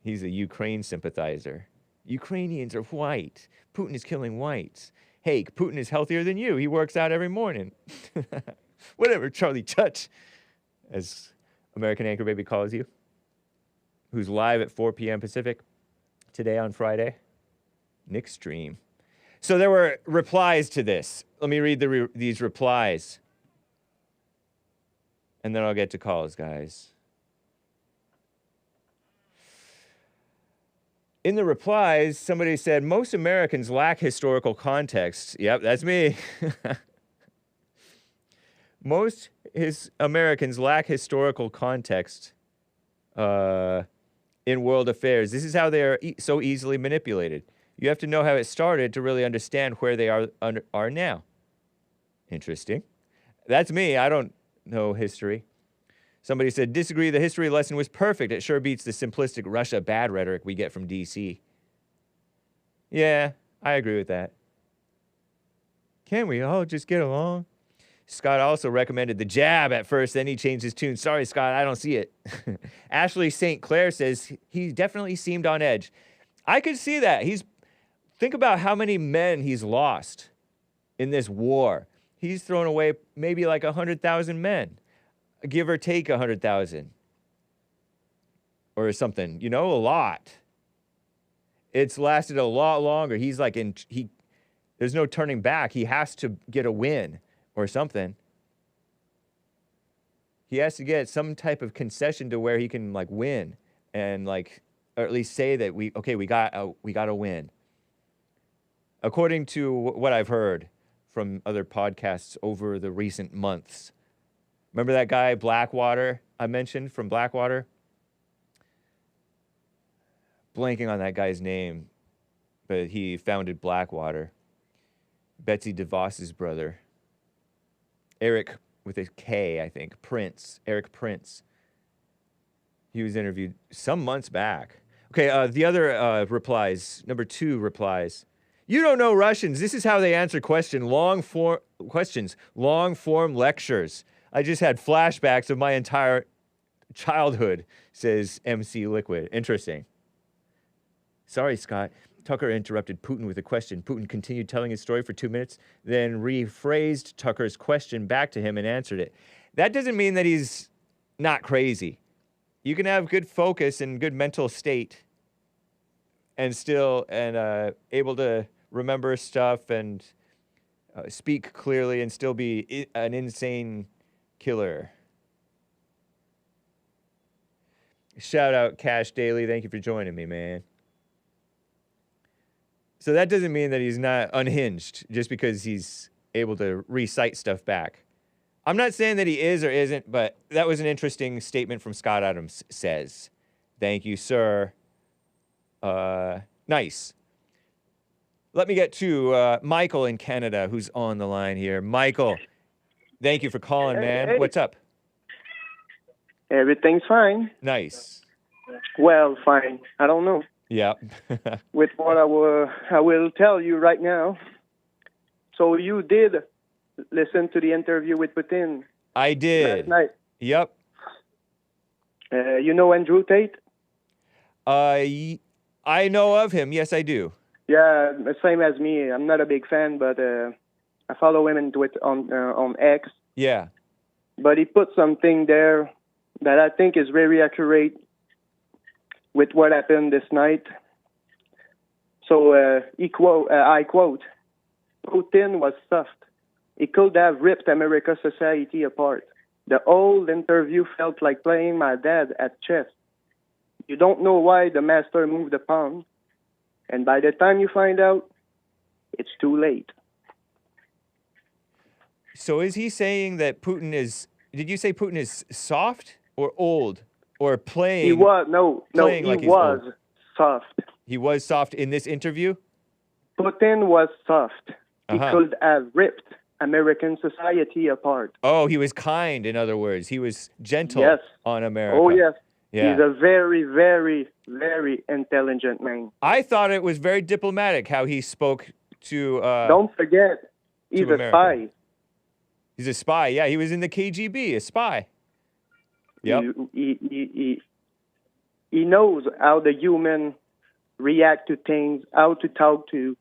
He's a Ukraine sympathizer. Ukrainians are white. Putin is killing whites. Hake, Putin is healthier than you. He works out every morning. Whatever, Charlie Church, as American Anchor Baby calls you, who's live at 4 p.m. Pacific today on Friday. Nick's stream. So there were replies to this. Let me read these replies. And then I'll get to calls, guys. In the replies, somebody said, most Americans lack historical context. Yep, that's me. Most Americans lack historical context in world affairs. This is how they are so easily manipulated. You have to know how it started to really understand where they are now. Interesting. That's me. I don't know history. Somebody said, disagree, the history lesson was perfect. It sure beats the simplistic Russia bad rhetoric we get from D.C. Yeah, I agree with that. Can't we all just get along? Scott also recommended the jab at first, then he changed his tune. Sorry, Scott, I don't see it. Ashley St. Clair says, he definitely seemed on edge. I could see that. Think about how many men he's lost in this war. He's thrown away maybe like 100,000 men. Give or take 100,000 or something, a lot. It's lasted a lot longer. He's like there's no turning back. He has to get a win or something. He has to get some type of concession to where he can like win and or at least say that we got a win. According to what I've heard from other podcasts over the recent months. Remember that guy, Blackwater, I mentioned from Blackwater? Blanking on that guy's name, but he founded Blackwater. Betsy DeVos's brother. Eric, with a K, I think. Eric Prince. He was interviewed some months back. Okay, the other replies, number 2 replies. You don't know Russians. This is how they answer questions, long-form lectures. I just had flashbacks of my entire childhood, says MC Liquid. Interesting. Sorry, Scott. Tucker interrupted Putin with a question. Putin continued telling his story for 2 minutes, then rephrased Tucker's question back to him and answered it. That doesn't mean that he's not crazy. You can have good focus and good mental state and still able to remember stuff and speak clearly and still be an insane killer. Shout out Cash Daily. Thank you for joining me, man. So that doesn't mean that he's not unhinged just because he's able to recite stuff back. I'm not saying that he is or isn't, but that was an interesting statement from Scott Adams says Thank you, sir. Nice. Let me get to Michael in Canada, who's on the line here. Michael, thank you for calling, man. Hey. What's up? Everything's fine. Nice. Well, fine. I don't know. Yeah. With what I will tell you right now. So you did listen to the interview with Putin I did. last night. Yep. You know Andrew Tate? I know of him. Yes, I do. Yeah, the same as me. I'm not a big fan, but I follow him on X. Yeah. But he put something there that I think is very accurate with what happened this night. So I quote, Putin was soft. He could have ripped America's society apart. The whole interview felt like playing my dad at chess. You don't know why the master moved the pawn, and by the time you find out, it's too late. So is he saying that Putin is, did you say Putin is soft or old or playing? He was, playing he like he's was old? soft. He was soft in this interview? Putin was soft. He Uh-huh. could have ripped American society apart. Oh, he was kind, in other words. He was gentle Yes. on America. Oh, yes. Yeah. He's a very, very, very intelligent man. I thought it was very diplomatic how he spoke to... Don't forget, he's a America. spy. He's a spy. Yeah, he was in the KGB, a spy. Yep. He knows how the human react to things, how to talk to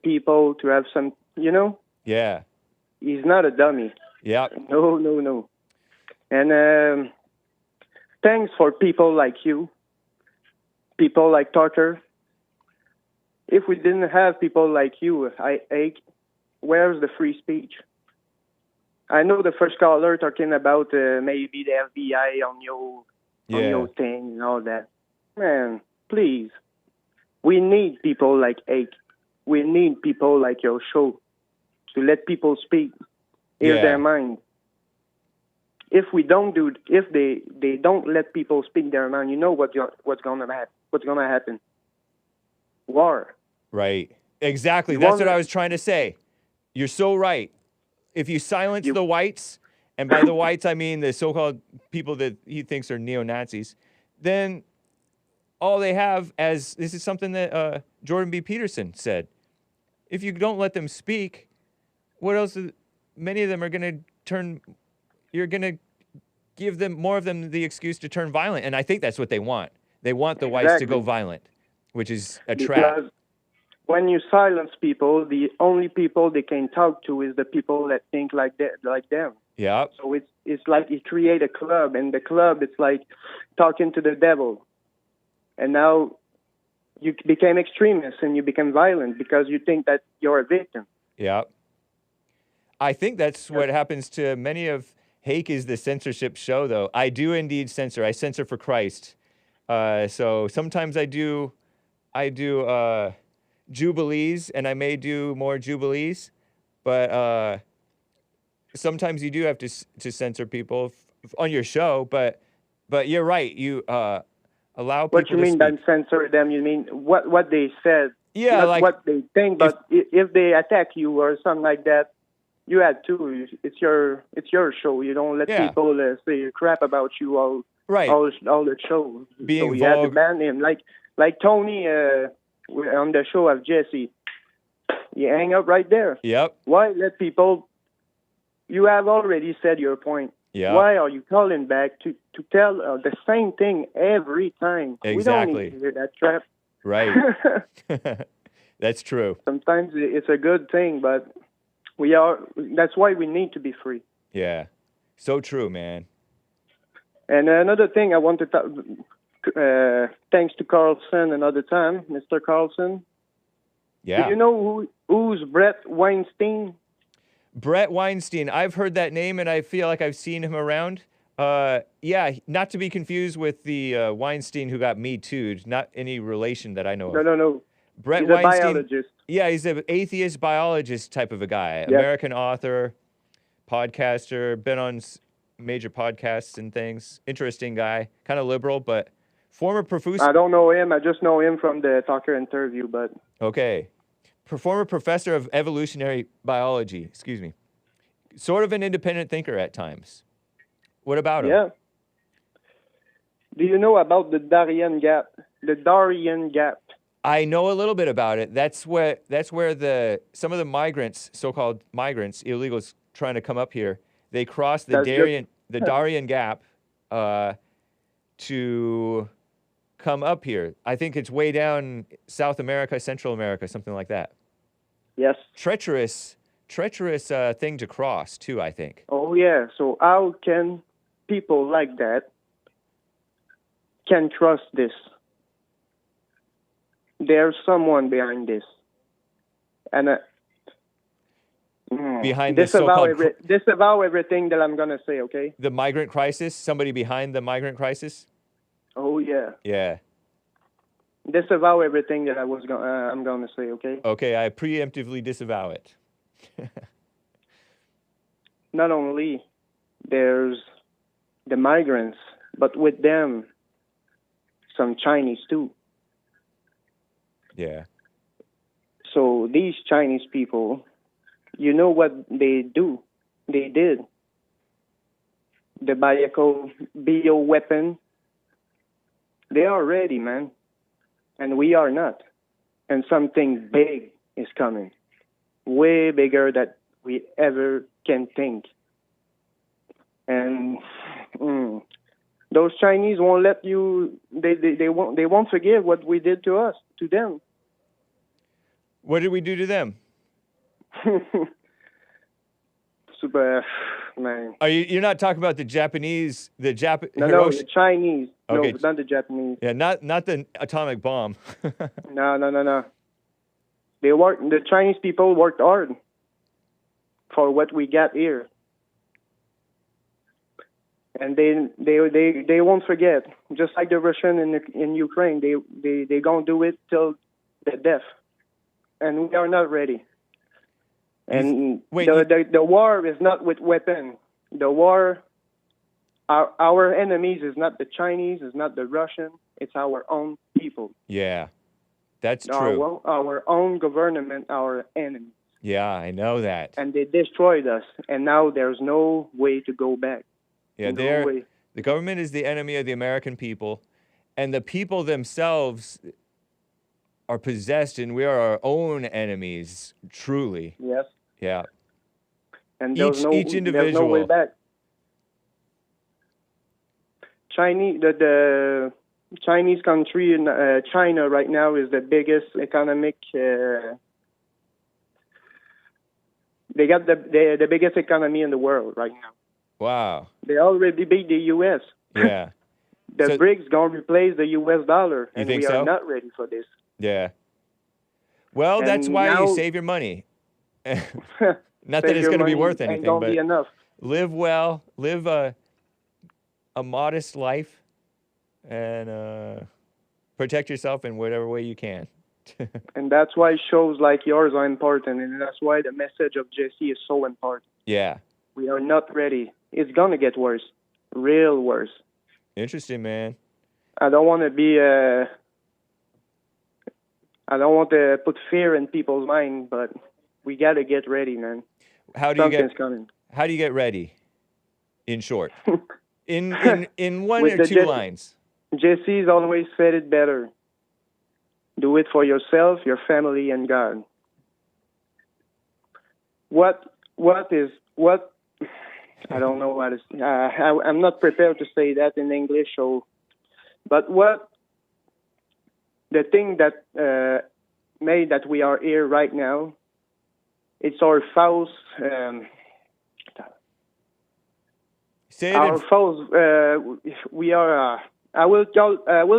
people, to have some, Yeah. He's not a dummy. Yep. No. And thanks for people like you, people like Tucker. If we didn't have people like you, Hake, where's the free speech? I know the first caller talking about maybe the FBI on your thing and all that. Man, please. We need people like Hake. We need people like your show to let people speak, hear their mind. If we don't if they don't let people speak their mind, you know what's gonna happen? War. Right. Exactly. That's what I was trying to say. You're so right. If you silence the whites, and by the whites I mean the so-called people that he thinks are neo-Nazis, then all they have this is something that Jordan B. Peterson said. If you don't let them speak, what else? Many of them are going to turn. You're going to give them more of them the excuse to turn violent, and I think that's what they want. They want the whites to go violent, which is a trap. Because when you silence people, the only people they can talk to is the people that think like them. Yeah. So it's like you create a club, and the club it's like talking to the devil, and now you became extremists and you become violent because you think that you're a victim. Yeah. I think that's what happens to many of Hake is the censorship show, though. I do indeed censor. I censor for Christ. So sometimes I do jubilees, and I may do more jubilees, but sometimes you do have to censor people on your show. But you're right. You allow people. What you mean by censor them? You mean what they said? Yeah, not like what they think. But if they attack you or something like that, you had to. It's your show. You don't let people say crap about you all the show. Being so you have to ban him. Like Tony on the show of Jesse. You hang up right there. Yep. Why let people? You have already said your point. Yeah. Why are you calling back to tell the same thing every time? Exactly. We don't need to hear that crap. Right. That's true. Sometimes it's a good thing, but that's why we need to be free. Yeah. So true, man. And another thing I want to thanks to Carlson another time, Mr. Carlson. Yeah. Do you know who's Bret Weinstein? Bret Weinstein. I've heard that name, and I feel like I've seen him around. Yeah, not to be confused with the Weinstein who got Me Too'd. Not any relation that I know of. No. Bret He's Weinstein. a biologist. Yeah, he's an atheist biologist type of a guy. Yep. American author, podcaster, been on major podcasts and things. Interesting guy. Kind of liberal, but Former professor. I don't know him. I just know him from the Tucker interview, but... Okay. Former professor of evolutionary biology. Excuse me. Sort of an independent thinker at times. What about him? Yeah. Do you know about the Darien Gap? The Darien Gap. I know a little bit about it. That's where some of the migrants, so-called migrants, illegals trying to come up here, they cross the Darien Gap to come up here. I think it's way down South America, Central America, something like that. Yes. Treacherous thing to cross too, I think. Oh yeah. So how can people like that can trust this? There's someone behind this, and behind this so-called disavow everything that I'm gonna say. Okay. The migrant crisis. Somebody behind the migrant crisis. Oh yeah. Yeah. Disavow everything that I'm gonna say. Okay. Okay, I preemptively disavow it. Not only there's the migrants, but with them, some Chinese too. Yeah. So these Chinese people, you know what they do? They did. The bio weapon, they are ready, man. And we are not. And something big is coming. Way bigger than we ever can think. And those Chinese won't let you, they won't forgive what we did to us, to them. What did we do to them? Super, man. You're not talking about the Japanese, No, the Chinese. Okay. No, not the Japanese. Yeah, not the atomic bomb. No. The Chinese people worked hard for what we got here. And they won't forget. Just like the Russian in Ukraine, they gonna do it till the death. And we are not ready. And the war is not with weapons. The war, our enemies is not the Chinese, is not the Russian. It's our own people. Yeah, that's true. Our own government, our enemy. Yeah, I know that. And they destroyed us. And now there's no way to go back. Yeah, the government is the enemy of the American people. And the people themselves are possessed, and we are our own enemies, truly. Yes. Yeah. And each individual. There's no way back. The Chinese country in China right now is the biggest economic. They got the biggest economy in the world right now. Wow. They already beat the U.S. Yeah. The BRICS gonna replace the U.S. dollar, and we so? are not ready for this. Yeah. Well, And that's why you save your money. Not that it's going to be worth anything, but be enough. Live well, live a modest life, and protect yourself in whatever way you can. And that's why shows like yours are important, and that's why the message of Jesse is so important. Yeah. We are not ready. It's going to get worse, real worse. Interesting, man. I don't want to be I don't want to put fear in people's mind, but we got to get ready, man. Something's coming. How do you get ready? In short, in one or two lines. Jesse's always said it better. Do it for yourself, your family, and God. What? I don't know what is. I'm not prepared to say that in English, but what? The thing that made that we are here right now, it's our false. Say it our false. We are. I will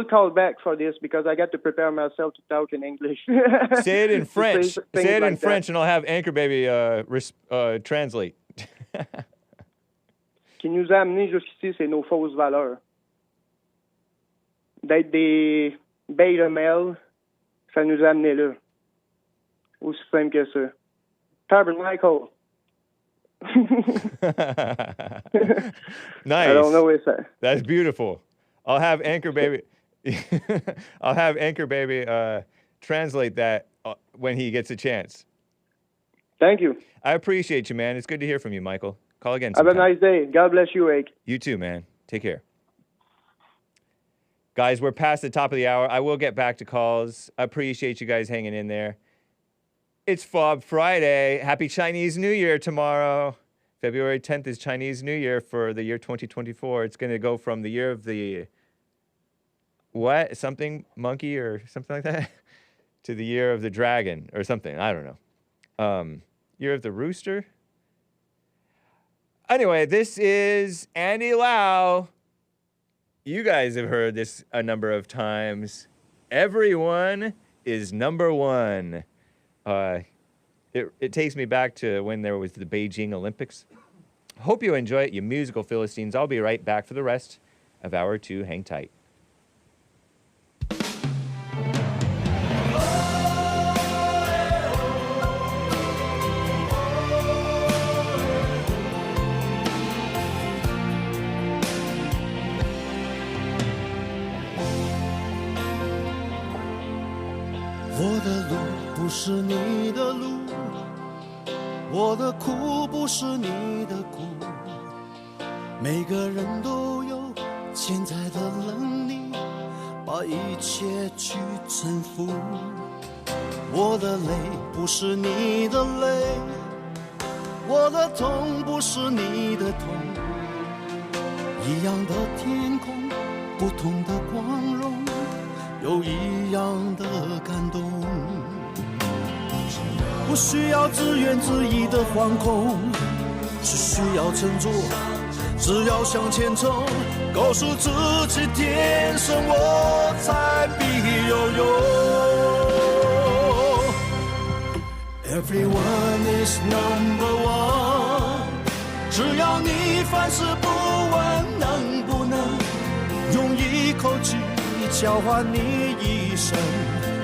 call back for this because I got to prepare myself to talk in English. Say it in French. Say it in like French, and I'll have Anchor Baby translate. Qui nous a amenés jusqu'ici, c'est nos fausses valeurs. D'être des beta males, ça nous a amenés là. Aussi simple que ça. Tabernacle. Nice. I don't know what that. That's beautiful. I'll have Anchor Baby. I'll have Anchor Baby translate that when he gets a chance. Thank you. I appreciate you, man. It's good to hear from you, Michael. Call again Have sometime. a nice day. God bless you, Hake. You too, man. Take care. Guys, we're past the top of the hour. I will get back to calls. I appreciate you guys hanging in there. It's Fob Friday. Happy Chinese New Year tomorrow. February 10th is Chinese New Year for the year 2024. It's going to go from the year of the what? Something monkey or something like that to the year of the dragon or something. I don't know. Year of the rooster? Anyway, this is Andy Lau. You guys have heard this a number of times. Everyone is number one. It takes me back to when there was the Beijing Olympics. Hope you enjoy it, you musical Philistines. I'll be right back for the rest of Hour 2. Hang tight.我的路不是你的路，我的苦不是你的苦，每个人都有潜在的能力，把一切去征服。我的泪不是你的泪，我的痛不是你的痛，一样的天空，不同的光荣，有一样的感动，不需要自怨自艾的惶恐，只需要振作，只要向前冲，告诉自己天生我材必有用。Everyone is number one， 只要你凡事不问能不能用一口气交换你一生，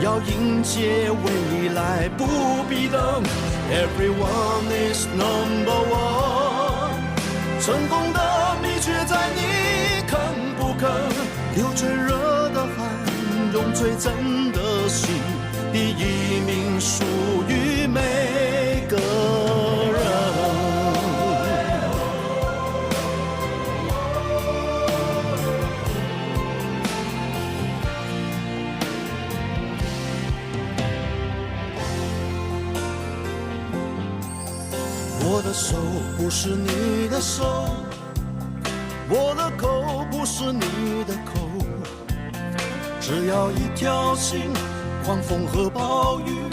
要迎接未来不必等。Everyone is number one， 成功的秘诀在你肯不肯流最热的汗，用最真的心。第一名属于每个人。我的手不是你的手，我的口不是你的口，只要一条心，狂风和暴雨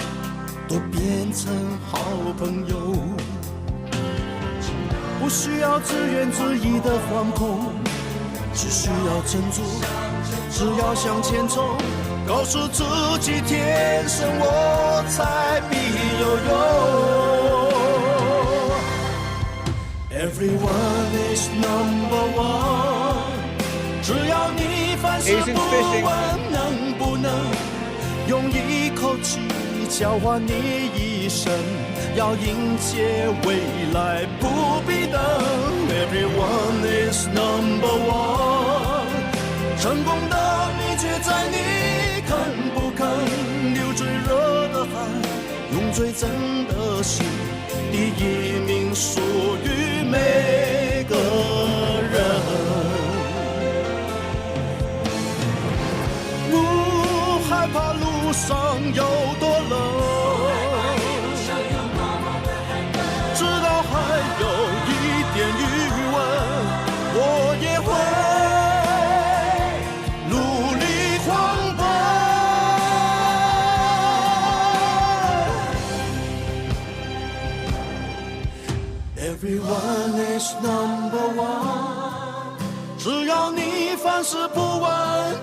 都变成好朋友，不需要自怨自艾的惶恐，只需要振作，只要向前冲，告诉自己天生我材必有用。Everyone is number one， 只要你凡事不问能不能用一口气交换你一生，要迎接未来不必等。Everyone is number one， 成功的秘诀在你肯不肯流最热的汗，用最真的心。第一名属于每个人，不害怕路上有多冷，直到还有一点余温，我也会努力狂奔。Everyone is number one， 只要你凡事不问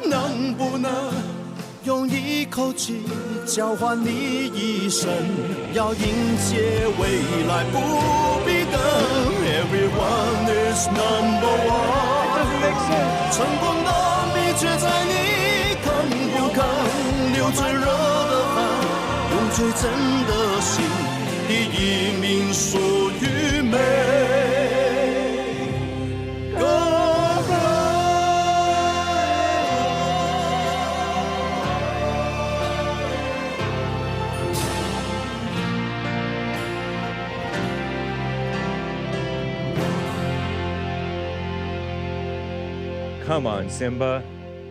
能不能用一口气交换你一生，要迎接未来不必等。Everyone is number one， 成功的秘诀在你肯不肯流最热的汗，用最真的心。第一名属于每个人。Come on, Simba.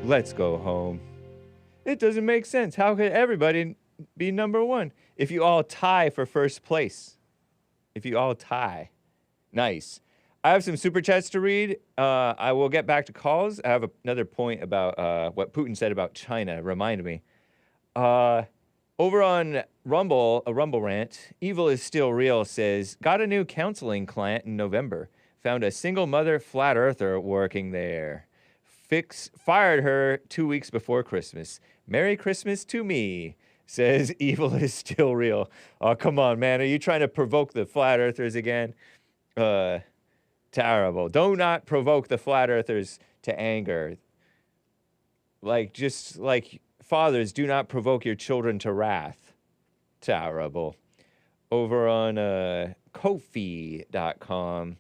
Let's go home. It doesn't make sense. How could everybody be number one if you all tie for first place? If you all tie. Nice. I have some super chats to read. I will get back to calls. I have another point about what Putin said about China. Remind me. Over on Rumble, a Rumble rant, Evil is Still Real says, got a new counseling client in November. Found a single mother flat earther working there. Fired her 2 weeks before Christmas. Merry Christmas to me, says Evil is Still Real. Oh, come on, man. Are you trying to provoke the flat earthers again? Terrible. Do not provoke the flat earthers to anger. Just like fathers, do not provoke your children to wrath. Terrible. Over on Ko-fi.com,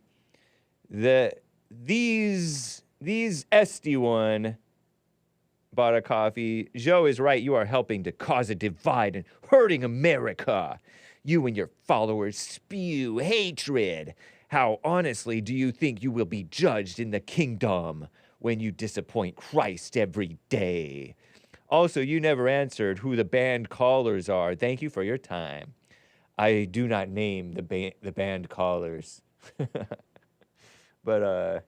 these SD1 bought a coffee. Joe is right. You are helping to cause a divide and hurting America. You and your followers spew hatred. How honestly do you think you will be judged in the kingdom when you disappoint Christ every day? Also, you never answered who the banned callers are. Thank you for your time. I do not name the banned callers. But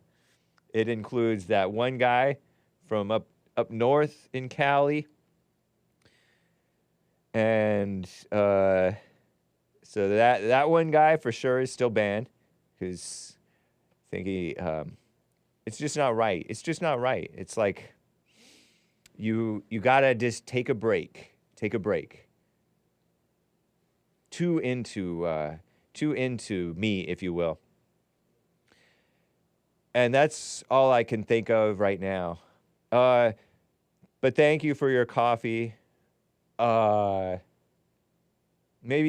it includes that one guy from up north in Cali. And so that one guy for sure is still banned. Because I think it's just not right. It's just not right. It's like you gotta just take a break. Take a break. Too into me, if you will. And that's all I can think of right now. But thank you for your coffee. Maybe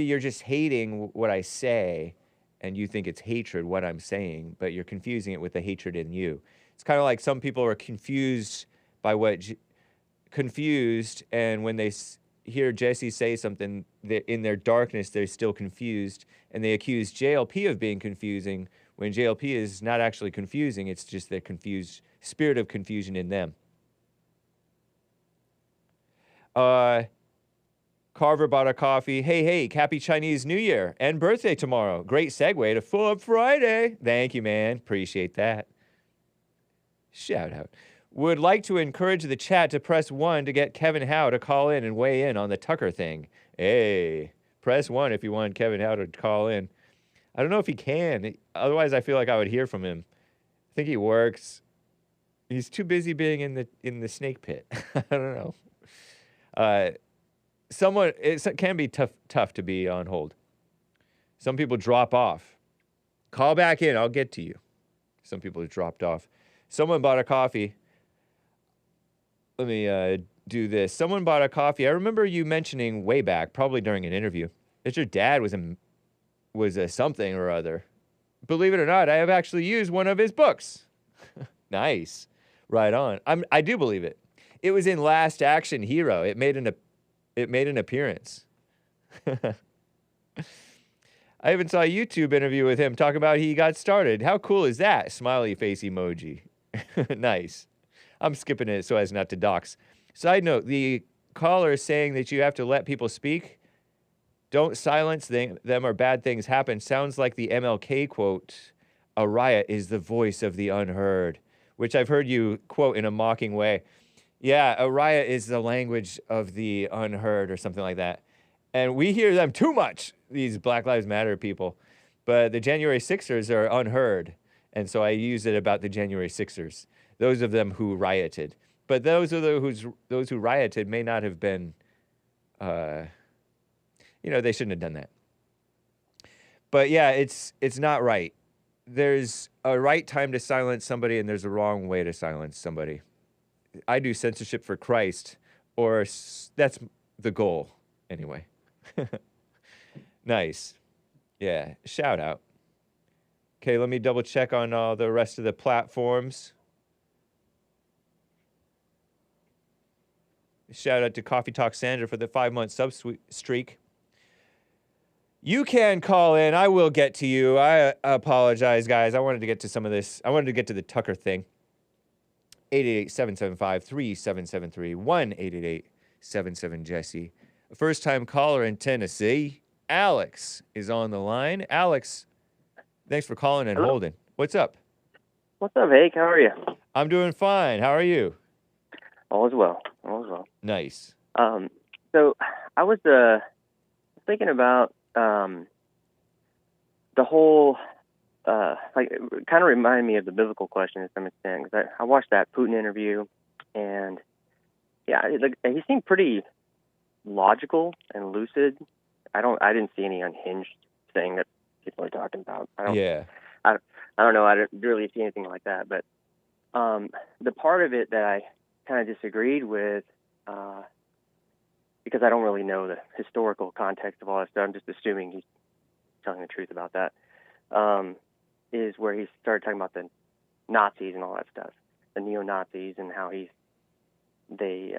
you're just hating what I say. And you think it's hatred, what I'm saying, but you're confusing it with the hatred in you. It's kind of like some people are confused by confused, and when they hear Jesse say something, in their darkness, they're still confused, and they accuse JLP of being confusing, when JLP is not actually confusing, it's just their confused spirit of confusion in them. Carver bought a coffee. Hey, Hake, happy Chinese New Year and birthday tomorrow. Great segue to Full Up Friday. Thank you, man. Appreciate that. Shout out. Would like to encourage the chat to press 1 to get Kevin Howe to call in and weigh in on the Tucker thing. Hey, press 1 if you want Kevin Howe to call in. I don't know if he can. Otherwise, I feel like I would hear from him. I think he works. He's too busy being in the snake pit. I don't know. It can be tough to be on hold. Some people drop off. Call back in. I'll get to you. Some people have dropped off. Someone bought a coffee. Let me do this. Someone bought a coffee. I remember you mentioning way back, probably during an interview, that your dad was a something or other. Believe it or not, I have actually used one of his books. Nice. Right on. I do believe it. It was in Last Action Hero. It made an appearance. I even saw a YouTube interview with him talking about he got started. How cool is that? Smiley face emoji. Nice. I'm skipping it so as not to dox. Side note, the caller is saying that you have to let people speak. Don't silence them or bad things happen. Sounds like the MLK quote, a riot is the voice of the unheard, which I've heard you quote in a mocking way. Yeah, a riot is the language of the unheard or something like that. And we hear them too much, these Black Lives Matter people. But the January 6ers are unheard. And so I use it about the January 6ers, those of them who rioted. But those who rioted may not have been, they shouldn't have done that. But yeah, it's not right. There's a right time to silence somebody and there's a wrong way to silence somebody. I do censorship for Christ, or that's the goal, anyway. Nice. Yeah, shout out. Okay, let me double check on all the rest of the platforms. Shout out to Coffee Talk Sandra for the 5-month sub streak. You can call in. I will get to you. I apologize, guys. I wanted to get to some of this. I wanted to get to the Tucker thing. 888-775-3773, 1-888-77-JESSE. A first-time caller in Tennessee, Alex, is on the line. Alex, thanks for calling and holding. What's up? What's up, Hake? How are you? I'm doing fine. How are you? All is well. All is well. Nice. So I was thinking about the whole, it kind of reminded me of the biblical question to some extent, because I watched that Putin interview, and yeah, he seemed pretty logical and lucid. I didn't see any unhinged thing that people are talking about. I don't know. I didn't really see anything like that. But the part of it that I kind of disagreed with, because I don't really know the historical context of all that stuff, I'm just assuming he's telling the truth about that, is where he started talking about the Nazis and all that stuff, the neo-Nazis, and how they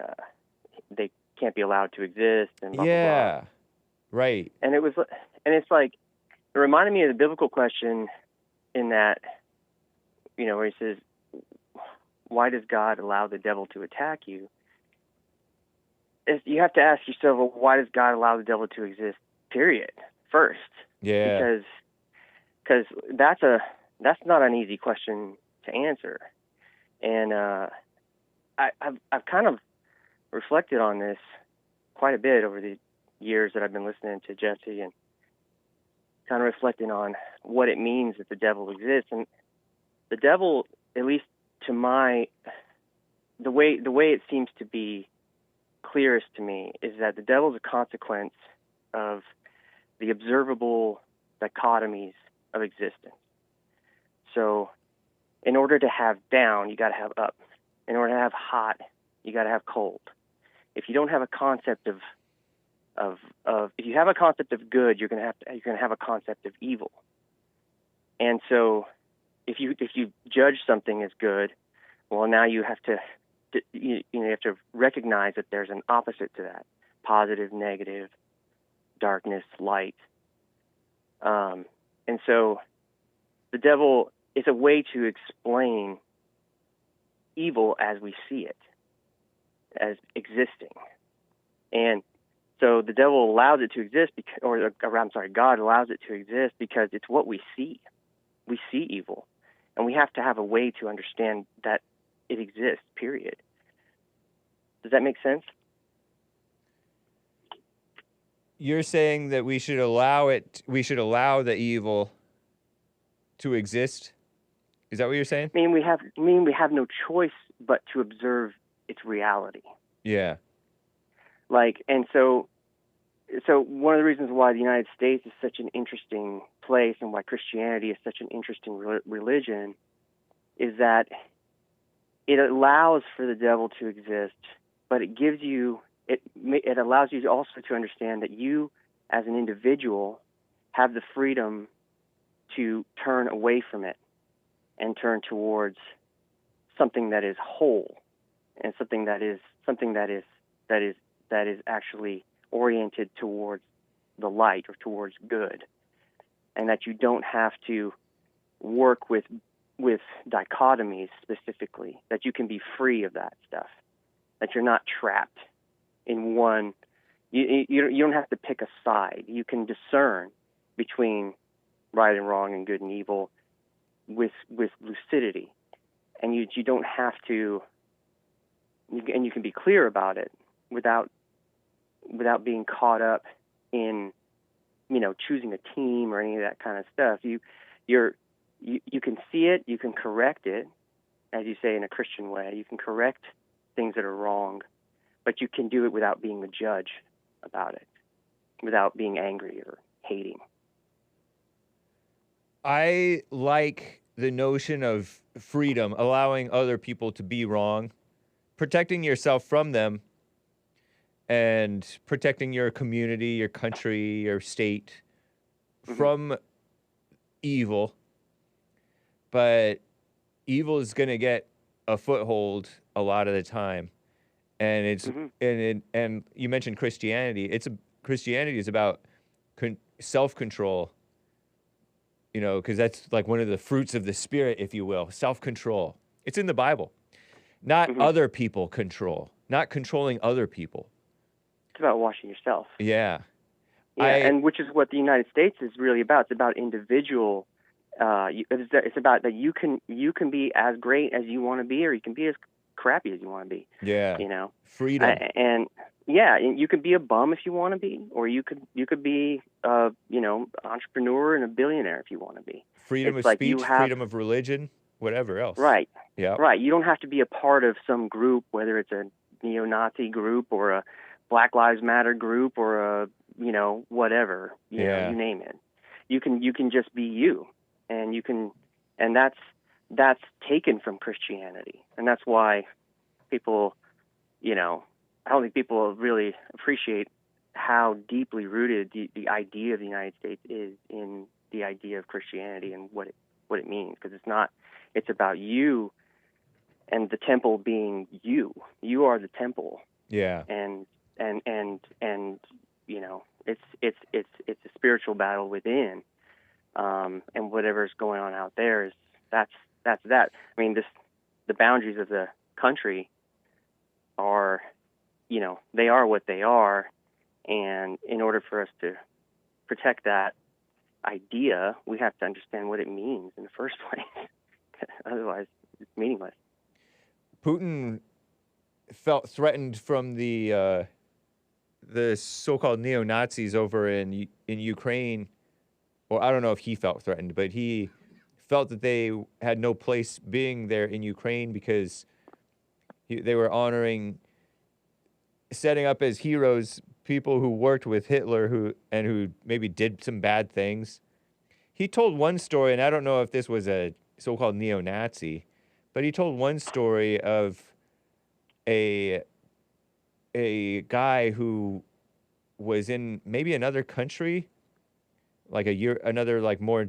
can't be allowed to exist, and blah, blah, blah. Right. And it's like, it reminded me of the biblical question in that, where he says, why does God allow the devil to attack you? You have to ask yourself, well, why does God allow the devil to exist, period, first? Yeah. Because that's not an easy question to answer. And I've kind of reflected on this quite a bit over the years that I've been listening to Jesse, and kind of reflecting on what it means that the devil exists. And the devil, at least to the way it seems to be clearest to me, is that the devil is a consequence of the observable dichotomies of existence. So in order to have down, you got to have up. In order to have hot, you got to have cold. If you don't have a concept of if you have a concept of good, you're going to have a concept of evil. And so if you judge something as good, well, now you have to you have to recognize that there's an opposite to that: positive, negative, darkness, light. And so the devil is a way to explain evil as we see it, as existing. And so the devil allows it to exist, God allows it to exist because it's what we see. We see evil, and we have to have a way to understand that it exists, period. Does that make sense? You're saying that we should allow the evil to exist? Is that what you're saying? I mean, we have no choice but to observe its reality. Yeah. And so one of the reasons why the United States is such an interesting place and why Christianity is such an interesting religion is that it allows for the devil to exist, but it allows you also to understand that you, as an individual, have the freedom to turn away from it and turn towards something that is whole and something that is actually oriented towards the light or towards good, and that you don't have to work with dichotomies specifically, that you can be free of that stuff, that you're not trapped in one. You don't have to pick a side. You can discern between right and wrong and good and evil with lucidity, and you don't have to. And you can be clear about it without being caught up in, choosing a team or any of that kind of stuff. You can see it, you can correct it, as you say, in a Christian way. You can correct things that are wrong, but you can do it without being the judge about it, without being angry or hating. I like the notion of freedom, allowing other people to be wrong, protecting yourself from them, and protecting your community, your country, your state from evil. But evil is going to get a foothold a lot of the time. And it's and you mentioned Christianity. Christianity is about self-control. Because that's like one of the fruits of the Spirit, if you will, self-control. It's in the Bible. not other people control, not controlling other people. It's about watching yourself. Yeah. Yeah, and which is what the United States is really about. It's about individual. It's about that you can be as great as you want to be, or you can be as crappy as you want to be. Yeah. You know, freedom. And you could be a bum if you want to be, or you could be entrepreneur and a billionaire if you want to be. Freedom of speech, freedom of religion, whatever else. Right. Yeah. Right. You don't have to be a part of some group, whether it's a neo-Nazi group or a Black Lives Matter group or a whatever. You know, you name it. You can just be you, and that's taken from Christianity, and that's why people, I don't think people really appreciate how deeply rooted the idea of the United States is in the idea of Christianity and what it means, because it's about you and the temple being you. You are the temple. Yeah. And it's a spiritual battle within, and whatever's going on out there is that's that. I mean, the boundaries of the country are, they are what they are, and in order for us to protect that idea, we have to understand what it means in the first place. Otherwise, it's meaningless. Putin felt threatened from the so-called neo-Nazis over in Ukraine, or I don't know if he felt threatened, but he felt that they had no place being there in Ukraine because they were honoring, setting up as heroes people who worked with Hitler who maybe did some bad things. He told one story, and I don't know if this was a so-called neo-Nazi, but he told one story of a guy who was in maybe another country, like another like more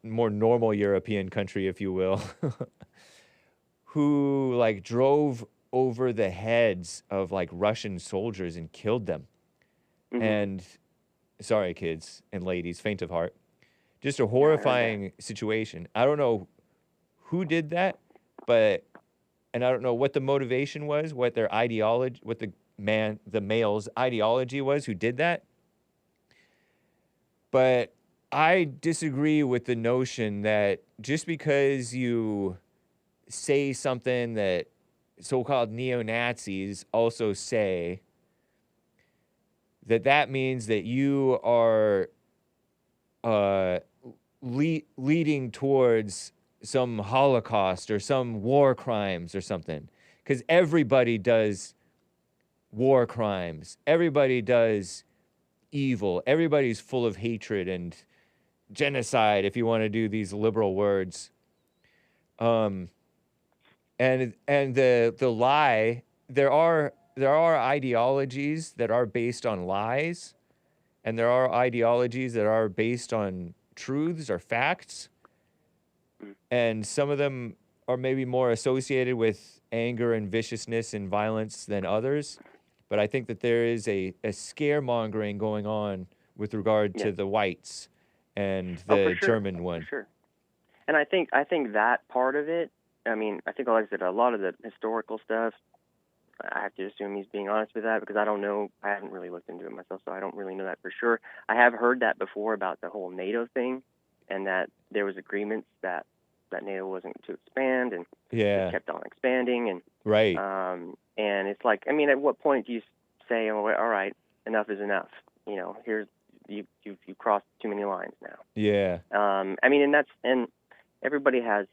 normal European country, if you will, who like drove over the heads of like Russian soldiers and killed them. Mm-hmm. And sorry, kids and ladies, faint of heart. Just a horrifying situation. I don't know who did that, and I don't know what the motivation was, what their ideology, what the male's ideology was who did that. But I disagree with the notion that just because you say something that so-called neo-Nazis also say, that means that you are leading towards some Holocaust or some war crimes or something. Because everybody does war crimes. Everybody does evil. Everybody's full of hatred and genocide, if you want to do these liberal words. And the lie, there are ideologies that are based on lies, and there are ideologies that are based on truths or facts, and some of them are maybe more associated with anger and viciousness and violence than others. But I think that there is a scaremongering going on with regard to the whites and the German one. For sure. And I think that part of it, I mean, I think, like I said, a lot of the historical stuff, I have to assume he's being honest with that because I don't know. I haven't really looked into it myself, so I don't really know that for sure. I have heard that before about the whole NATO thing, and that there was agreements that NATO wasn't to expand, and it kept on expanding. And right. And it's like, I mean, at what point do you say, oh, all right, enough is enough? Here's you've crossed too many lines now. Yeah. I mean, and everybody has,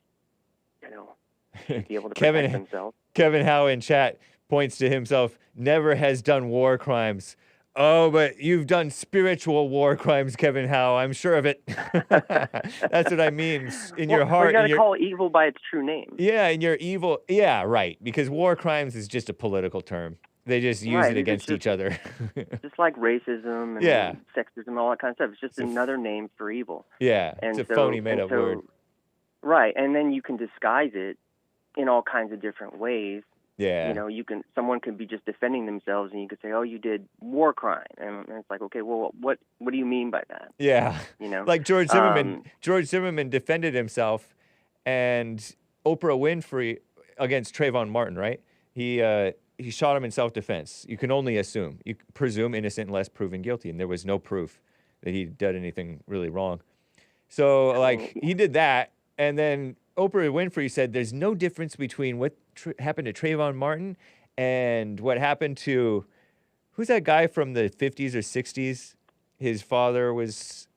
to be able to protect themselves. Kevin Howe in chat points to himself, never has done war crimes. Oh, but you've done spiritual war crimes, Kevin Howe. I'm sure of it. That's what I mean. In your heart. You got to call evil by its true name. Yeah, in your evil. Yeah, right. Because war crimes is just a political term. They just use it against each other. Just like racism and sexism, all that kind of stuff. It's just another name for evil. Yeah, it's a phony made-up word. Right, and then you can disguise it in all kinds of different ways. Yeah. Someone could be just defending themselves, and you could say, "Oh, you did war crime," and it's like, okay, well, what do you mean by that? Yeah. Like George Zimmerman. George Zimmerman defended himself, and Oprah Winfrey. against Trayvon Martin, right? He shot him in self-defense. You can only assume. You presume innocent unless proven guilty, and there was no proof that he did anything really wrong. So, like, he did that, and then Oprah Winfrey said there's no difference between what happened to Trayvon Martin and what happened to, who's that guy from the 50s or 60s? His father was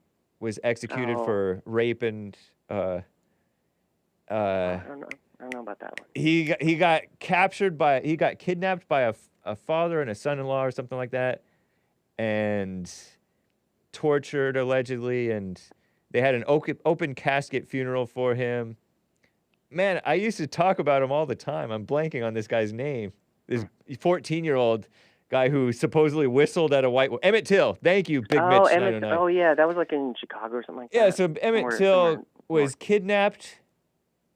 executed for rape and I don't know about that one. he got kidnapped by a father and a son-in-law or something like that, and tortured allegedly, and they had an open casket funeral for him. Man, I used to talk about him all the time. I'm blanking on this guy's name. This 14-year-old guy who supposedly whistled at a white... Emmett Till. Thank you, Big Mitch 909. Oh, yeah. That was like in Chicago or something like that. Yeah, so Emmett Till was kidnapped,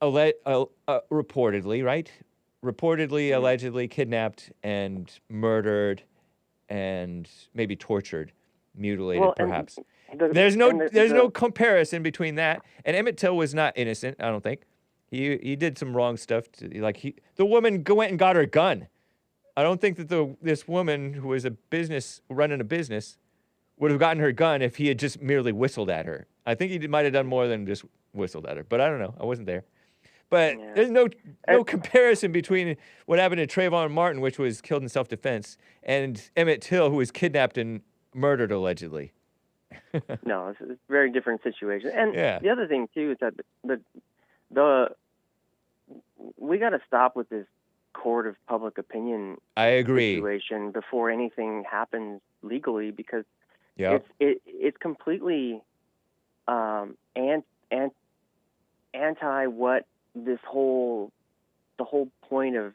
reportedly, right? Reportedly, allegedly kidnapped and murdered and maybe tortured, mutilated, perhaps. There's no comparison between that. And Emmett Till was not innocent, I don't think. He did some wrong stuff. The woman went and got her gun. I don't think that this woman who was running a business would have gotten her gun if he had just merely whistled at her. I think he might have done more than just whistled at her, but I don't know. I wasn't there. But there's no comparison between what happened to Trayvon Martin, which was killed in self-defense, and Emmett Till, who was kidnapped and murdered allegedly. No, it's a very different situation. And the other thing too is that we got to stop with this court of public opinion. I agree. Situation before anything happens legally, because it's completely anti what the whole point of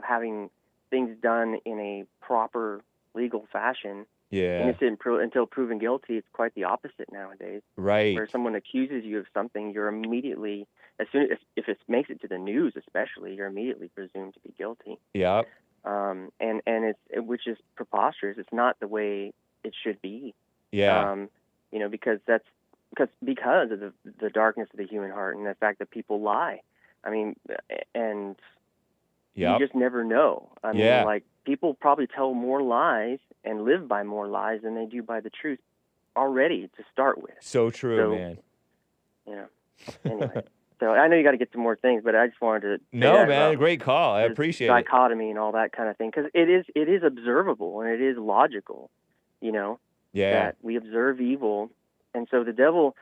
having things done in a proper legal fashion. Yeah. Innocent until proven guilty. It's quite the opposite nowadays. Right. Where someone accuses you of something, you're immediately, as soon as if it makes it to the news, especially, you're immediately presumed to be guilty. Yeah. And it's which is preposterous. It's not the way it should be. Yeah. Because of the darkness of the human heart and the fact that people lie. I mean, and you just never know. I mean, like, people probably tell more lies and live by more lies than they do by the truth already to start with. So true, man. Anyway, so I know you got to get to more things, but I just wanted to say No, man, great call. I appreciate it. Dichotomy and all that kind of thing, because it is observable and it is logical, that we observe evil, and so the devil,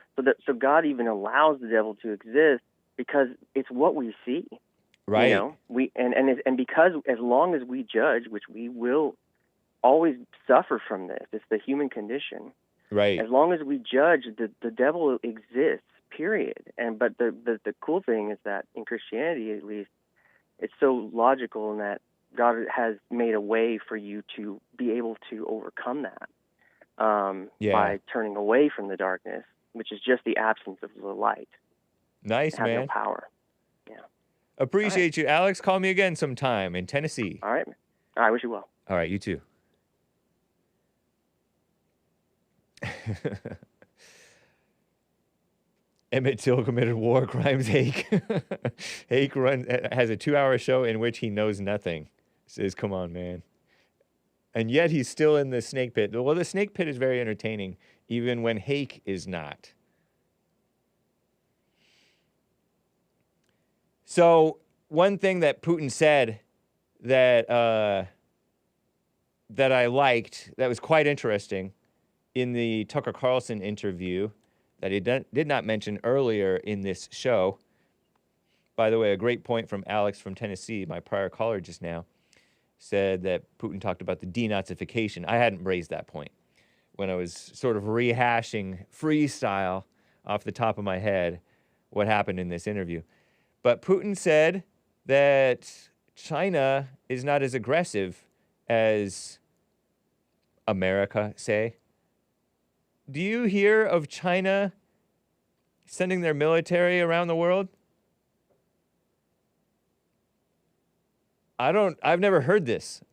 so God even allows the devil to exist because it's what we see. Right. And because as long as we judge, which we will always suffer from this, it's the human condition. Right. As long as we judge, the devil exists, period. But the cool thing is that in Christianity, at least, it's so logical in that God has made a way for you to be able to overcome that by turning away from the darkness, which is just the absence of the light. Nice, man. No power. Appreciate you, Alex. Call me again sometime in Tennessee. All right. I wish you well. All right, you too. Emmett Till committed war crimes. Hake has a 2-hour show in which he knows nothing. Says, come on, man. And yet he's still in the snake pit. Well, the snake pit is very entertaining, even when Hake is not. So one thing that Putin said that that I liked, that was quite interesting, in the Tucker Carlson interview that he did not mention earlier in this show. By the way, a great point from Alex from Tennessee, my prior caller just now, said that Putin talked about the Denazification. I hadn't raised that point when I was sort of rehashing freestyle off the top of my head what happened in this interview. But Putin said that China is not as aggressive as America, say. Do you hear of China sending their military around the world? I've never heard this.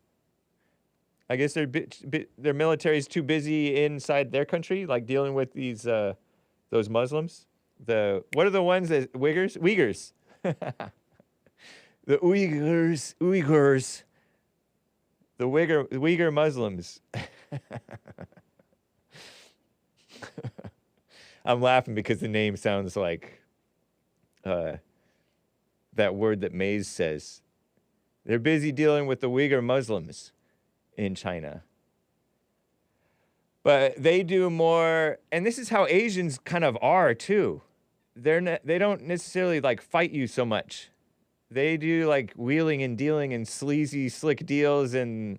I guess their military is too busy inside their country, like dealing with these those Muslims. What are the ones that Uyghurs? The Uyghurs, the Uyghur Muslims. I'm laughing because the name sounds like that word that Mays says. They're busy dealing with the Uyghur Muslims in China. But they do more, and this is how Asians kind of are too. They don't necessarily like fight you so much. They do like wheeling and dealing and sleazy, slick deals, and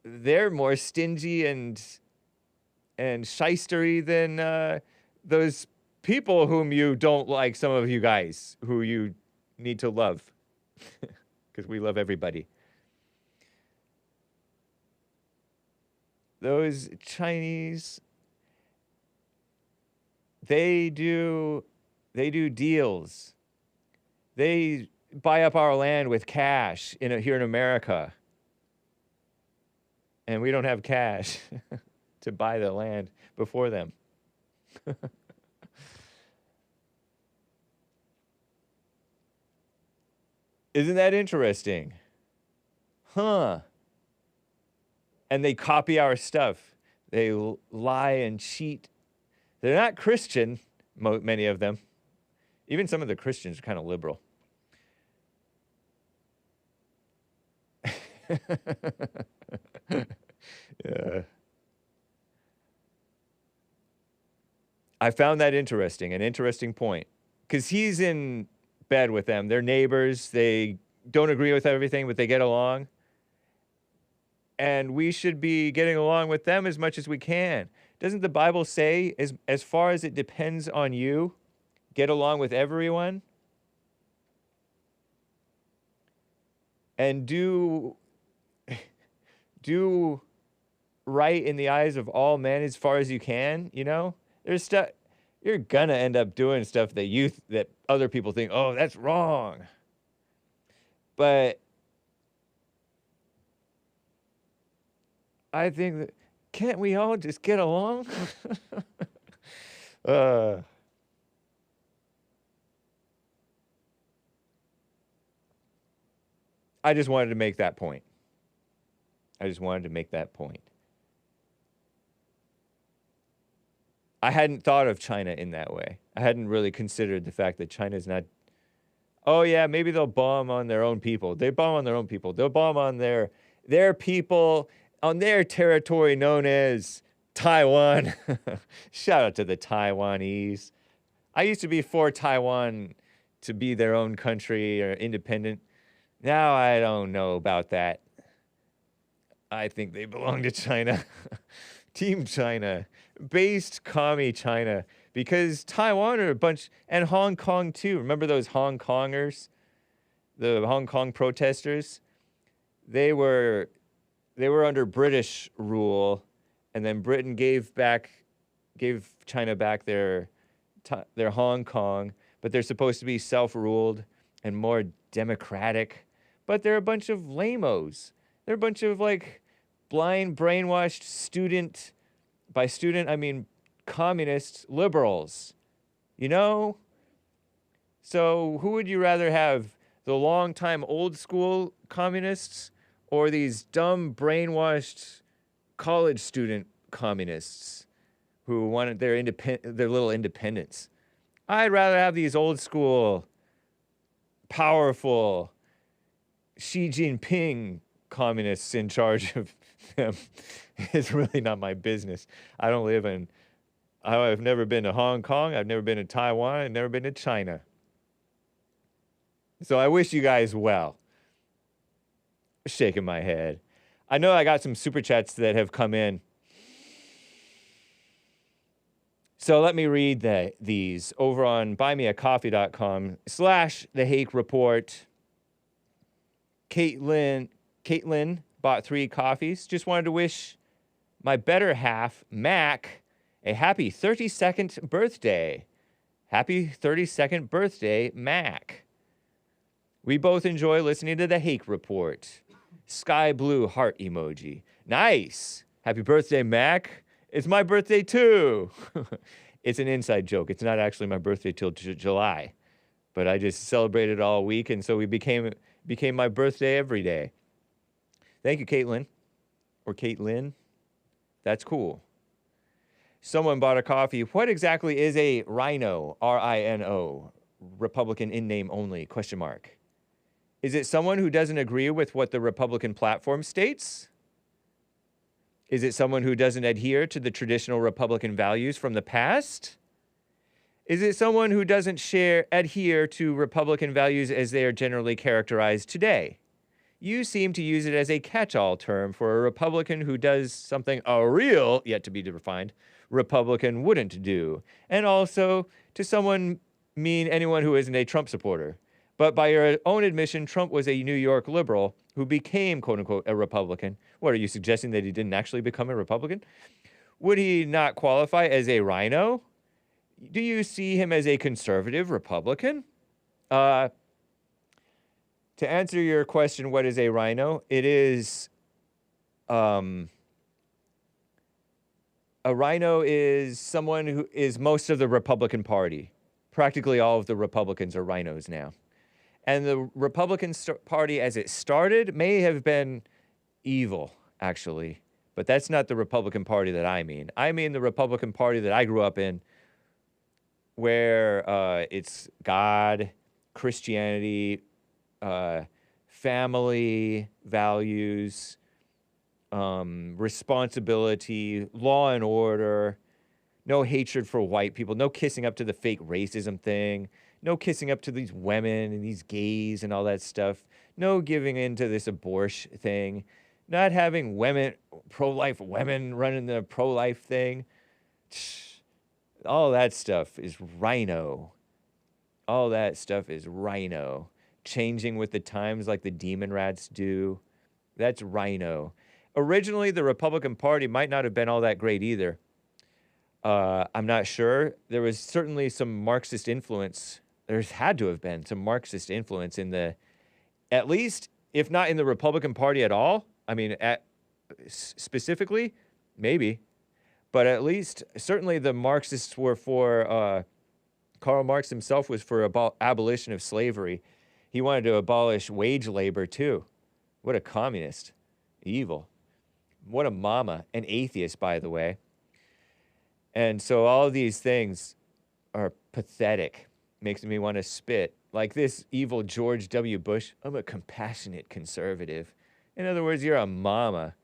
they're more stingy and shystery than those people whom you don't like, some of you guys, who you need to love. Because we love everybody. Those Chinese, they do deals. They buy up our land with cash here in America. And we don't have cash to buy the land before them. Isn't that interesting? Huh. And they copy our stuff. They lie and cheat. They're not Christian, many of them. Even some of the Christians are kind of liberal. Yeah. I found that interesting, an interesting point. Because he's in bed with them. They're neighbors. They don't agree with everything, but they get along. And we should be getting along with them as much as we can. Doesn't the Bible say, as far as it depends on you, get along with everyone? And do right in the eyes of all men as far as you can, you know? There's stuff, you're gonna end up doing stuff that other people think, oh, that's wrong. But I think that, can't we all just get along? I just wanted to make that point. I hadn't thought of China in that way. I hadn't really considered the fact that China's not, oh yeah, maybe they'll bomb on their own people. They bomb on their own people. They'll bomb on their people on their territory known as Taiwan. Shout out to the Taiwanese. I used to be for Taiwan to be their own country or independent. Now I don't know about that. I think they belong to China. Team China. Based commie China. Because Taiwan are a bunch, and Hong Kong too. Remember those Hong Kongers? The Hong Kong protesters? They were under British rule, and then Britain gave China back their Hong Kong, but they're supposed to be self-ruled and more democratic. But they're a bunch of lame-os. They're a bunch of like blind, brainwashed student, by student I mean communist liberals, you know? So who would you rather have, the long-time old-school communists or these dumb, brainwashed college student communists who wanted their little independence? I'd rather have these old-school, powerful Xi Jinping communists in charge of them. It's really not my business. I've never been to Hong Kong. I've never been to Taiwan. I've never been to China. So I wish you guys well. Shaking my head. I know I got some super chats that have come in. So let me read these over on buymeacoffee.com/The Hake Report. Caitlin bought 3 coffees. Just wanted to wish my better half, Mac, a happy 32nd birthday. Happy 32nd birthday, Mac. We both enjoy listening to The Hake Report. Sky blue heart emoji. Nice. Happy birthday, Mac. It's my birthday too. It's an inside joke. It's not actually my birthday till July. but I just celebrated all week, and so it became my birthday every day. Thank you, Caitlin. Or Caitlin. That's cool. Someone bought a coffee. What exactly is a RINO? R-I-N-O. Republican in name only, question mark. Is it someone who doesn't agree with what the Republican platform states? Is it someone who doesn't adhere to the traditional Republican values from the past? Is it someone who doesn't adhere to Republican values as they are generally characterized today? You seem to use it as a catch-all term for a Republican who does something a real, yet to be defined, Republican wouldn't do. And also, to someone mean anyone who isn't a Trump supporter. But by your own admission, Trump was a New York liberal who became, quote-unquote, a Republican. What, are you suggesting that he didn't actually become a Republican? Would he not qualify as a RINO? Do you see him as a conservative Republican? To answer your question, what is a RINO? It is, a RINO is someone who is most of the Republican Party. Practically all of the Republicans are RINOs now. And the Republican Party, as it started, may have been evil, actually. But that's not the Republican Party that I mean. I mean the Republican Party that I grew up in, where it's God, Christianity, family values, responsibility, law and order, no hatred for white people, no kissing up to the fake racism thing, no kissing up to these women and these gays and all that stuff, no giving in to this abortion thing, not having women, pro-life women running the pro-life thing. All that stuff is RINO. All that stuff is RINO. Changing with the times like the demon rats do. That's RINO. Originally, the Republican Party might not have been all that great either. I'm not sure. There was certainly some Marxist influence. There's had to have been some Marxist influence in the, at least, if not in the Republican Party at all. I mean, specifically, maybe. But at least, certainly the Marxists were for, Karl Marx himself was for abolition of slavery. He wanted to abolish wage labor, too. What a communist. Evil. What a mama. An atheist, by the way. And so all of these things are pathetic. Makes me want to spit. Like this evil George W. Bush. I'm a compassionate conservative. In other words, you're a mama.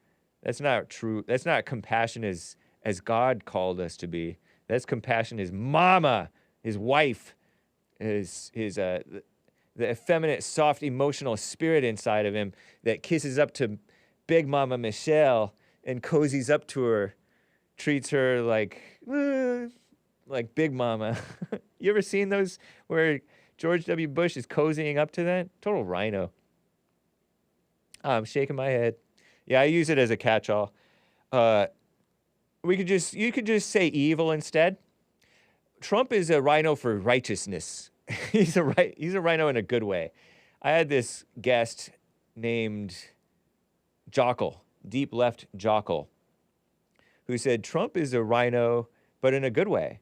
That's not true. That's not compassion as God called us to be. That's compassion as mama, his wife, the effeminate, soft, emotional spirit inside of him that kisses up to Big Mama Michelle and cozies up to her, treats her like Big Mama. You ever seen those where George W. Bush is cozying up to that? Total RINO. I'm shaking my head. Yeah, I use it as a catch-all. You could just say evil instead. Trump is a RINO for righteousness. He's a RINO in a good way. I had this guest named Jockle, Deep Left Jockle, who said Trump is a RINO, but in a good way,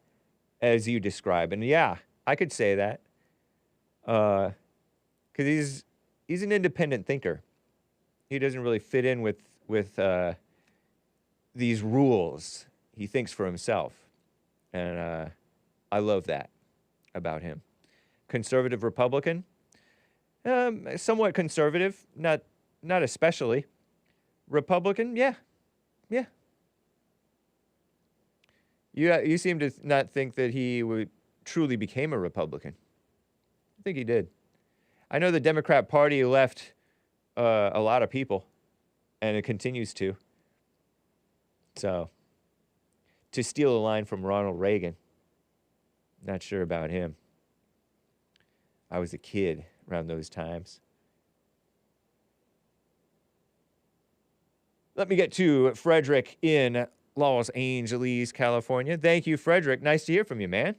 as you describe. And yeah, I could say that, because he's an independent thinker. He doesn't really fit in with these rules. He thinks for himself, and I love that about him. Conservative Republican, somewhat conservative, not especially. Republican, yeah. You seem to not think that he truly became a Republican. I think he did. I know the Democrat Party left a lot of people, and it continues to. So, to steal a line from Ronald Reagan, not sure about him. I was a kid around those times. Let me get to Frederick in Los Angeles, California. Thank you, Frederick. Nice to hear from you, man.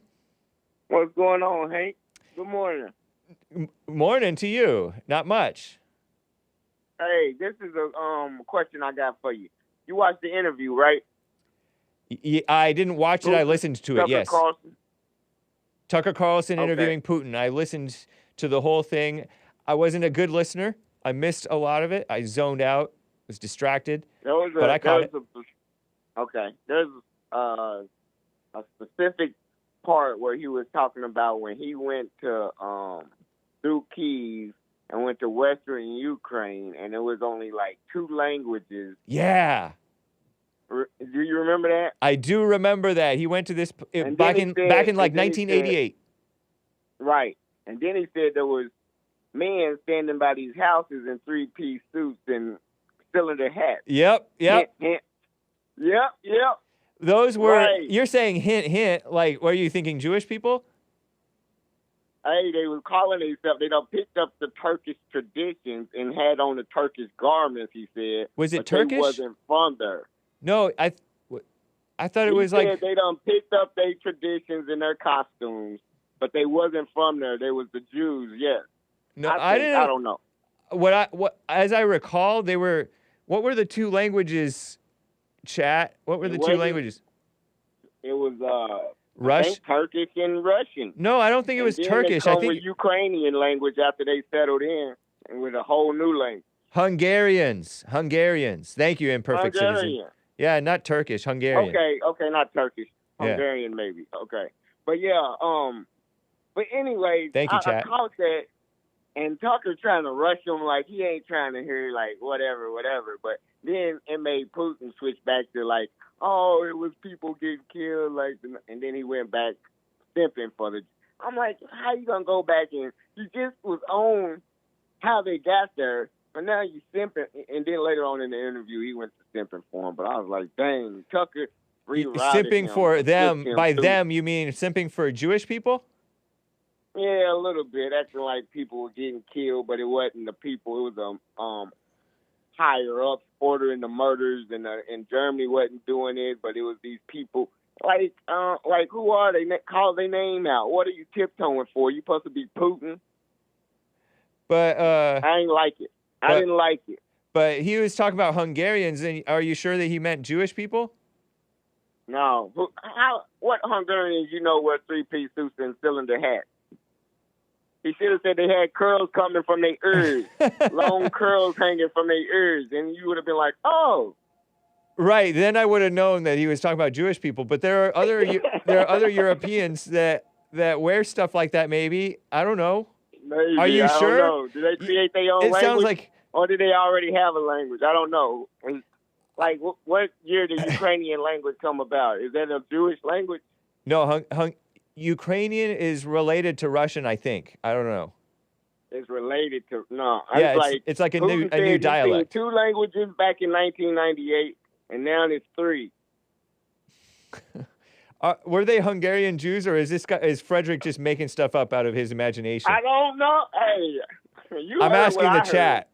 What's going on, Hank? Good morning. Morning to you. Not much. Hey, this is a question I got for you. You watched the interview, right? I didn't watch it. I listened to it, yes. Carlson? Tucker Carlson interviewing Putin. I listened to the whole thing. I wasn't a good listener. I missed a lot of it. I zoned out, was distracted, but I caught it. There's a specific part where he was talking about when he went to through Kyiv and went to Western Ukraine, and it was only like 2 languages. Yeah. Do you remember that? I do remember that. He went to this back in like 1988. Right. And then he said there was men standing by these houses in 3-piece suits and cylinder hats. Yep. Hint, hint. Yep. Those were, right. You're saying hint, like, were you thinking Jewish people? Hey, they was calling themselves, they done picked up the Turkish traditions and had on the Turkish garments, he said. Was it but Turkish? They wasn't from there. No, I thought it was He said like... they done picked up their traditions and their costumes, but they wasn't from there. They was the Jews, yes. No, I don't know. As I recall, what were the 2 languages, chat? What were the 2 languages? It was Russian, Turkish and Russian. No, I don't think it was Turkish. I think with Ukrainian language after they settled in, and with a whole new language. Hungarians. Thank you, imperfect citizen. Yeah, not Turkish, Hungarian. Okay, not Turkish. Hungarian maybe. Okay. But yeah, but anyway, thank you, chat. I caught that, and Tucker trying to rush him like he ain't trying to hear like whatever. But then it made Putin switch back to like, oh, it was people getting killed, like, and then he went back simping for the. I'm like, how you gonna go back and you just was on how they got there, but now you simping, and then later on in the interview he went to simping for him. But I was like, dang, Tucker rerouted simping him, for them. By too. them, you mean simping for Jewish people? Yeah, a little bit, acting like people were getting killed, but it wasn't the people. It was higher ups ordering the murders, and Germany wasn't doing it, but it was these people. Like who are they? Call their name out. What are you tiptoeing for? You supposed to be Putin? But I ain't like it. I didn't like it. But he was talking about Hungarians, and are you sure that he meant Jewish people? No. What Hungarians you know wear 3-piece suits and cylinder hats? He should have said they had curls coming from their ears, long curls hanging from their ears, and you would have been like, oh. Right. Then I would have known that he was talking about Jewish people. But there are other Europeans that wear stuff like that. Maybe, I don't know. Maybe. Are you sure? Don't know. Do they create their own language? It sounds like, or do they already have a language? I don't know. Like, what year did Ukrainian language come about? Is that a Jewish language? No, Ukrainian is related to Russian, I think. I don't know. It's related to Yeah, it's like a new dialect. 2 languages back in 1998, and now it's 3. Were they Hungarian Jews, or is Frederick just making stuff up out of his imagination? I don't know. Hey, I'm asking the chat.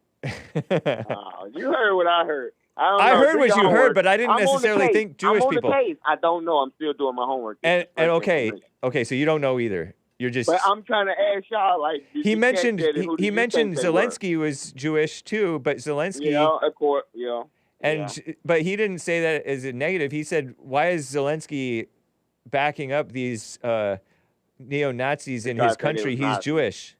You heard what I heard. I heard what you heard, but I didn't necessarily think Jewish people. I don't know. I'm still doing my homework. And okay, so you don't know either. You're just. But I'm trying to ask y'all. Like he mentioned Zelensky was Jewish too, but Zelensky. Yeah, of course. Yeah. But he didn't say that as a negative. He said, "Why is Zelensky backing up these neo-Nazis in his country? He's Jewish."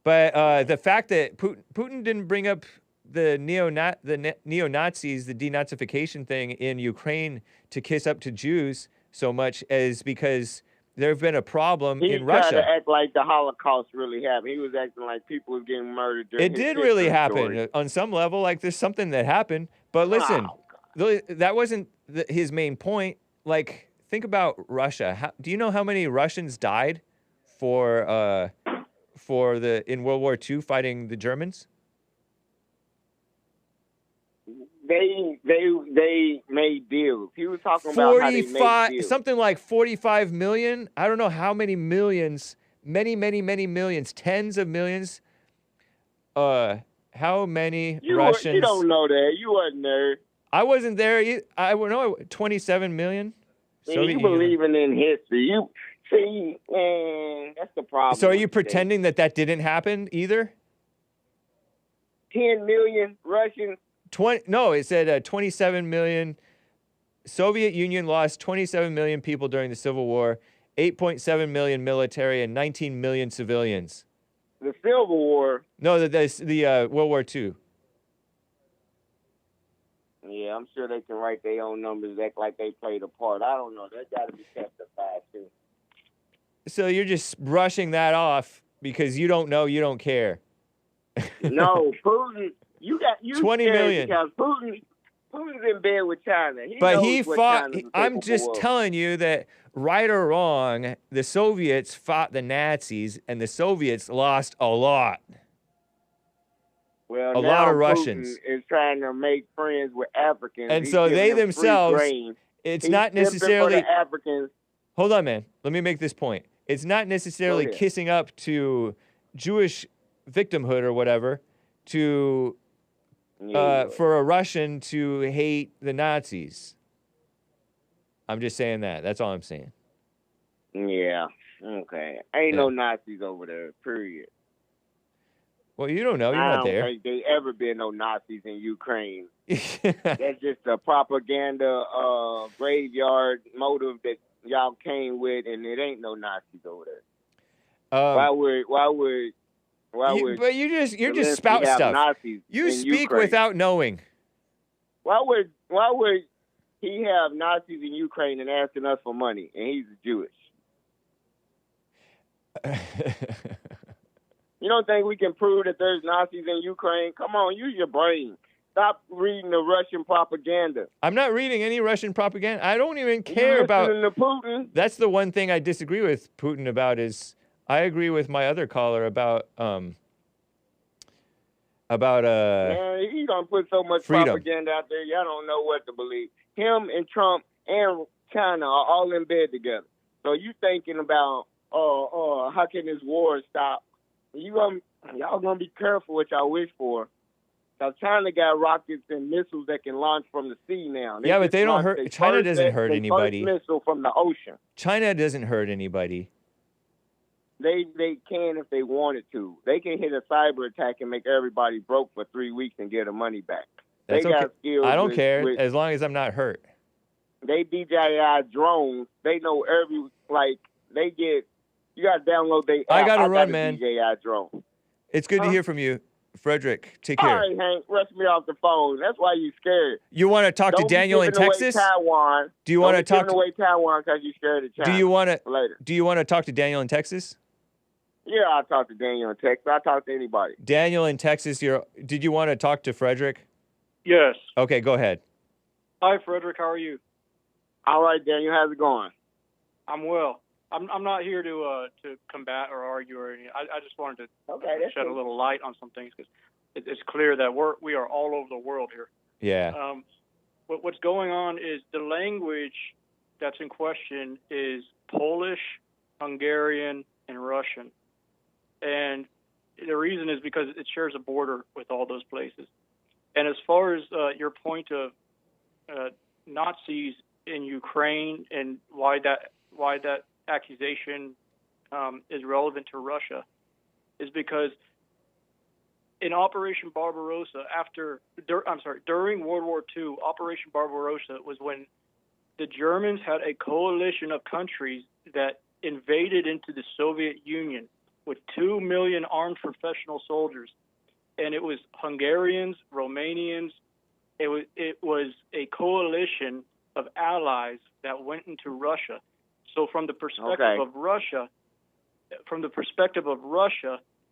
But the fact that Putin didn't bring up the neo-Nazis, the denazification thing in Ukraine to kiss up to Jews so much is because there have been a problem in Russia. He tried to act like the Holocaust really happened. He was acting like people were getting murdered. It did really happen on some level. Like there's something that happened. But listen, that wasn't his main point. Like think about Russia. Do you know how many Russians died in World War II fighting the Germans? They made deals. He was talking about how they made deals. Something like 45 million. I don't know how many millions. Many millions. Tens of millions. How many Russians? You don't know that. You wasn't there. I wasn't there. I know 27 million. You believing in history. You see, man, that's the problem. So are you pretending that didn't happen either? 10 million Russians. No, it said 27 million. Soviet Union lost 27 million people during the Civil War, 8.7 million military and 19 million civilians. The Civil War. No, the World War II. Yeah, I'm sure they can write their own numbers, act like they played a part. I don't know. That got to be testified too. So you're just brushing that off because you don't know, you don't care. No, Putin. You 20 million. Because Putin's in bed with China. But he fought. I'm just telling you that, right or wrong, the Soviets fought the Nazis, and the Soviets lost a lot. Well, a now lot of Putin Russians is trying to make friends with Africans, and He's so giving they them free themselves. grain. It's He's not simping for necessarily. the Africans. Hold on, man. Let me make this point. It's not necessarily Go ahead. kissing up to Jewish victimhood or whatever to for a Russian to hate the Nazis. I'm just saying that. That's all I'm saying. Yeah. Okay. Ain't no Nazis over there. Period. Well, you don't know. You're not there. I don't think they ever been no Nazis in Ukraine. That's just a propaganda graveyard motive that y'all came with, and it ain't no Nazis over there. Why would? But you're just Zelensky spout have stuff. Nazis You in speak Ukraine? without knowing. Why would he have Nazis in Ukraine and asking us for money, and he's Jewish? You don't think we can prove that there's Nazis in Ukraine? Come on, use your brain. Stop reading the Russian propaganda. I'm not reading any Russian propaganda. I don't even care about. To Putin? That's the one thing I disagree with Putin about. Is I agree with my other caller about Man, he's gonna put so much freedom. propaganda out there. Y'all don't know what to believe. Him and Trump and China are all in bed together. So you thinking about, how can this war stop? Y'all gonna be careful what y'all wish for. Now China got rockets and missiles that can launch from the sea now. Yeah, but they don't hurt. China doesn't hurt anybody. First missile from the ocean. China doesn't hurt anybody. They can if they wanted to. They can hit a cyber attack and make everybody broke for 3 weeks and get their money back. That's they got skills. I don't care as long as I'm not hurt. They DJI drones. They know they get. You got to download their app. I got to run, man. DJI drone. It's good to hear from you, Frederick. Take care. All right, Hank, rush me off the phone. That's why you scared. You want to talk to Daniel in Texas? Taiwan. Do you want to talk to away Taiwan because you scared of China? Do you want to later? Do you want to talk to Daniel in Texas? Yeah, I'll talk to Daniel in Texas. I'll talk to anybody. Daniel in Texas, did you want to talk to Frederick? Yes. Okay, go ahead. Hi, Frederick. How are you? All right, Daniel. How's it going? I'm well. I'm not here to combat or argue or anything. I just wanted to shed a little light on some things because it's clear that we are all over the world here. Yeah. What's going on is the language that's in question is Polish, Hungarian, and Russian. And the reason is because it shares a border with all those places. And as far as your point of Nazis in Ukraine and why that accusation is relevant to Russia is because in Operation Barbarossa, during World War II, Operation Barbarossa was when the Germans had a coalition of countries that invaded into the Soviet Union with 2 million armed professional soldiers. And it was Hungarians, Romanians. It was a coalition of allies that went into Russia. So from the perspective of Russia,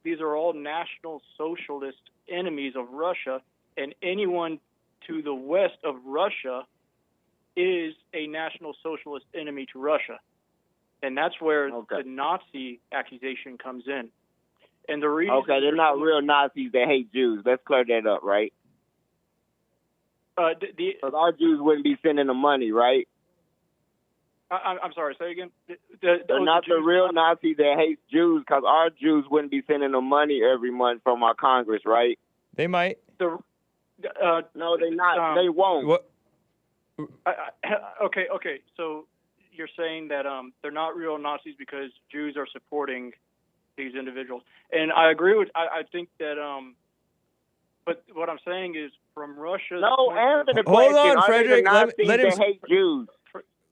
these are all National Socialist enemies of Russia, and anyone to the west of Russia is a National Socialist enemy to Russia. And that's where the Nazi accusation comes in. And the reason they're not real Nazis that hate Jews. Let's clear that up, right? Because our Jews wouldn't be sending them money, right? I'm sorry, say again? They're not the real Nazis that hate Jews because our Jews wouldn't be sending them money every month from our Congress, right? They might. No, they're not. They won't. What? Okay. So you're saying that they're not real Nazis because Jews are supporting these individuals. And I agree with, I think that, but what I'm saying is from Russia. No, answer the question. Hold on, Frederick. Let hate Jews.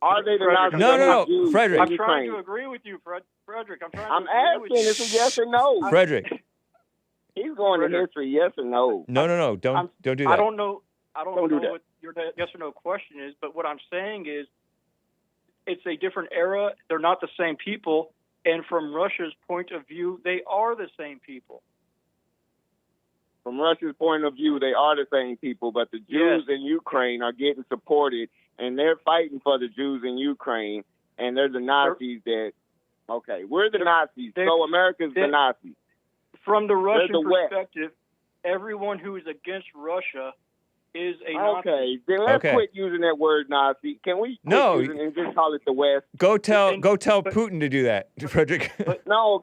Are they the Frederick, Nazis? No, Jews in Frederick. I'm trying Ukraine? to agree with you, Frederick. I'm I'm agree with asking you. if it's a yes or no. Frederick. He's going to Frederick. history, yes or no. No. Don't do that. I don't know Don't do that. what your yes or no question is, but what I'm saying is it's a different era. They're not the same people. And from Russia's point of view, they are the same people. From Russia's point of view, they are the same people, but the Jews in Ukraine are getting supported, and they're fighting for the Jews in Ukraine, and they're the Nazis that, okay, we're the Nazis, so America's the Nazis. From the Russian the West. perspective, everyone who is against Russia is a Nazi. Okay, then let's quit using that word Nazi. Can we quit using it and just call it the West? Go tell Putin to do that, Frederick. No,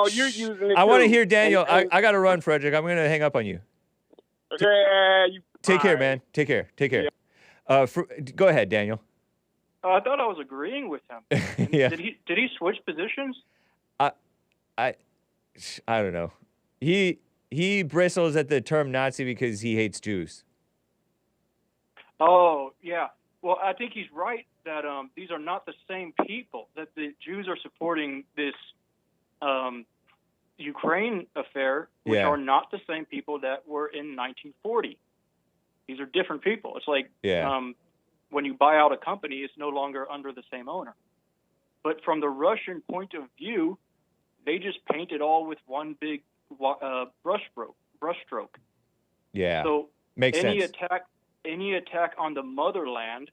you're using it. I want to too. hear Daniel. And- I got to run, Frederick. I'm going to hang up on you. Take care, man. Take care. Yeah. Go ahead, Daniel. I thought I was agreeing with him. Yeah. Did he switch positions? I don't know. He bristles at the term Nazi because he hates Jews. Oh, yeah. Well, I think he's right that these are not the same people, that the Jews are supporting this Ukraine affair, which are not the same people that were in 1940. These are different people. It's like when you buy out a company, it's no longer under the same owner. But from the Russian point of view, they just paint it all with one big brushstroke. Yeah. So makes sense. Any attack on the motherland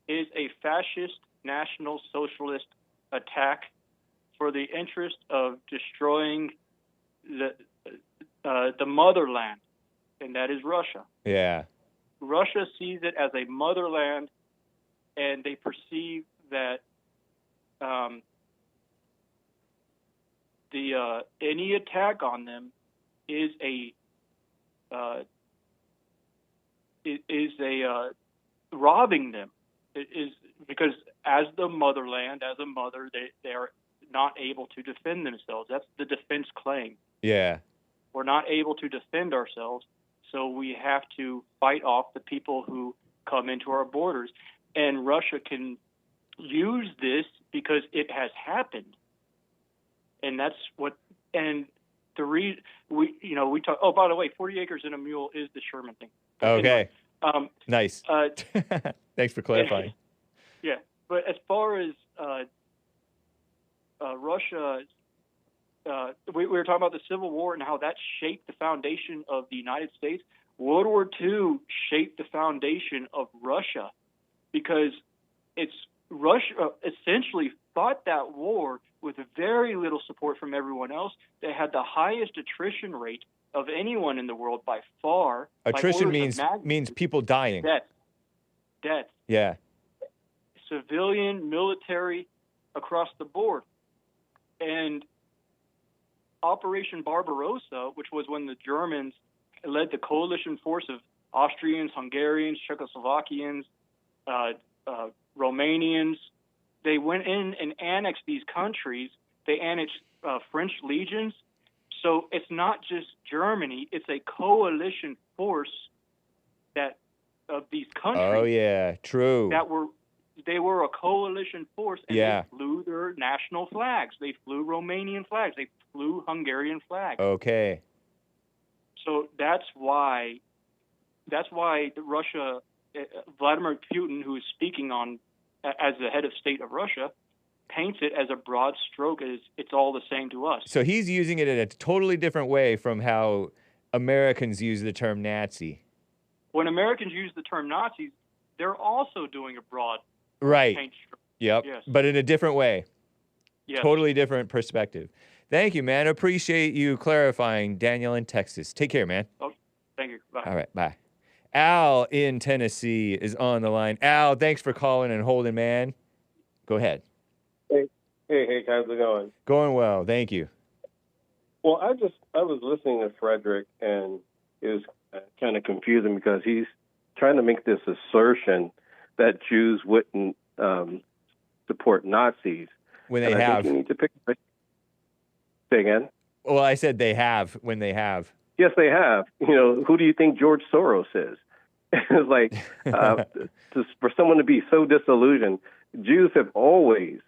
is a fascist, national socialist attack for the interest of destroying the motherland, and that is Russia. Yeah. Russia sees it as a motherland, and they perceive that any attack on them is a robbing them. It is because as the motherland, as a mother, they are not able to defend themselves. That's the defense claim. Yeah. We're not able to defend ourselves, so we have to fight off the people who come into our borders. And Russia can use this because it has happened. And that's what, and the reason we talk, oh, by the way, 40 acres and a mule is the Sherman thing. Okay. Anyway, Nice. Thanks for clarifying. Yeah. But as far as Russia, we were talking about the Civil War and how that shaped the foundation of the United States. World War II shaped the foundation of Russia because Russia essentially fought that war with very little support from everyone else. They had the highest attrition rate of anyone in the world by far. Attrition means people dying. Death. Yeah. Civilian, military, across the board. And Operation Barbarossa, which was when the Germans led the coalition force of Austrians, Hungarians, Czechoslovakians, Romanians, they went in and annexed these countries. They annexed French legions. So it's not just Germany; it's a coalition force of these countries. Oh yeah, true. They were a coalition force, and they flew their national flags. They flew Romanian flags. They flew Hungarian flags. Okay. So that's why Russia, Vladimir Putin, who is speaking as the head of state of Russia, paints it as a broad stroke as it's all the same to us. So he's using it in a totally different way from how Americans use the term Nazi. When Americans use the term Nazis, they're also doing a broad paint stroke. Yep. Yes. But in a different way. Yes. Totally different perspective. Thank you, man. Appreciate you clarifying, Daniel in Texas. Take care, man. Oh, thank you. Bye. All right, bye. Al in Tennessee is on the line. Al, thanks for calling and holding, man. Go ahead. Hey, Hake, how's it going? Going well, thank you. Well, I was listening to Frederick, and it was kind of confusing because he's trying to make this assertion that Jews wouldn't support Nazis. When they and have. I think you need to pick. Say again? Well, I said they have when they have. Yes, they have. Who do you think George Soros is? It's like for someone to be so disillusioned Jews have always,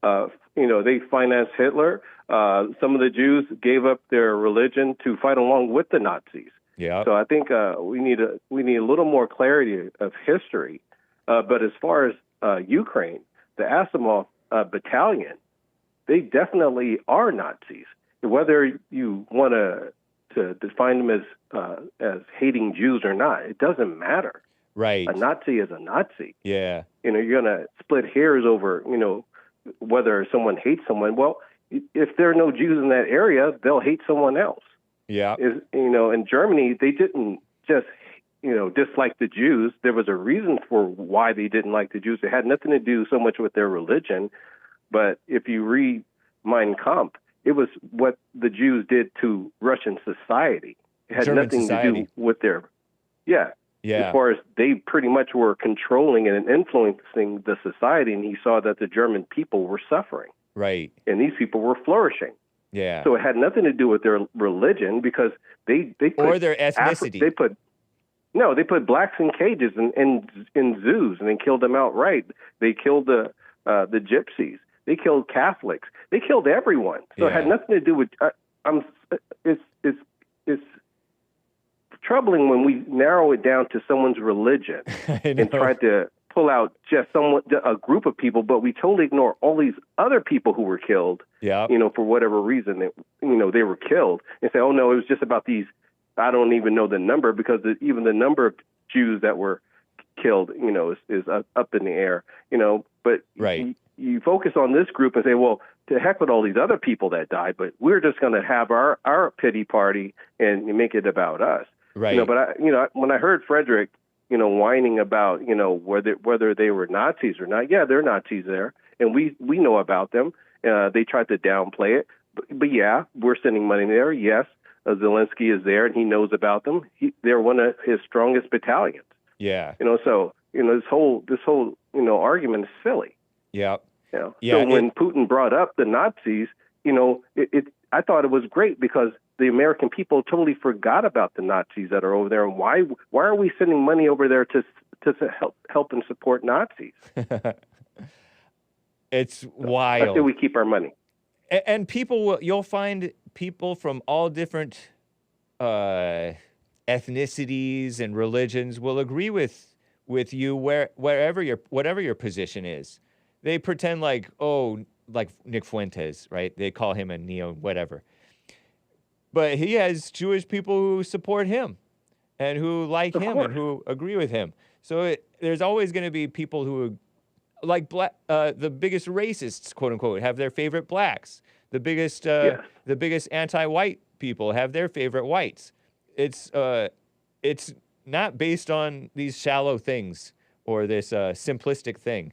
they financed Hitler. Some of the Jews gave up their religion to fight along with the Nazis. Yeah. So I think we need a little more clarity of history. But as far as Ukraine, the Asimov battalion, they definitely are Nazis. Whether you want to define them as hating Jews or not, it doesn't matter. Right. A Nazi is a Nazi. Yeah. You're going to split hairs over, whether someone hates someone. Well, if there are no Jews in that area, they'll hate someone else. Yeah. In Germany, they didn't just, dislike the Jews. There was a reason for why they didn't like the Jews. It had nothing to do so much with their religion. But if you read Mein Kampf, it was what the Jews did to Russian society. It had German nothing society. to do with their, as far as they pretty much were controlling and influencing the society, and he saw that the German people were suffering. Right. And these people were flourishing. Yeah. So it had nothing to do with their religion because they put or their ethnicity. They put blacks in cages in zoos and they killed them outright. They killed the gypsies. They killed Catholics. They killed everyone. So it had nothing to do with. It's troubling when we narrow it down to someone's religion and try to pull out just a group of people, but we totally ignore all these other people who were killed. Yeah. For whatever reason, they were killed, and say, oh no, it was just about these. I don't even know the number because even the number of Jews that were killed, is up in the air. But right. You focus on this group and say, well, to heck with all these other people that died, but we're just going to have our pity party and make it about us. Right. But when I heard Frederick, whining about, whether they were Nazis or not, yeah, they're Nazis there, and we know about them. They tried to downplay it, but yeah, we're sending money there. Yes, Zelensky is there, and he knows about them. They're one of his strongest battalions. Yeah. So this whole argument is silly. Yeah. Yeah. Yeah. So when Putin brought up the Nazis, I thought it was great because the American people totally forgot about the Nazis that are over there. And why are we sending money over there to help and support Nazis? It's wild. I say we keep our money. And you'll find people from all different ethnicities and religions will agree with you whatever your position is. They pretend like Nick Fuentes, right? They call him a neo whatever. But he has Jewish people who support him and who like him and who agree with him. So there's always going to be people who, like the biggest racists, quote unquote, have their favorite blacks. The biggest anti-white people have their favorite whites. It's not based on these shallow things or this simplistic thing.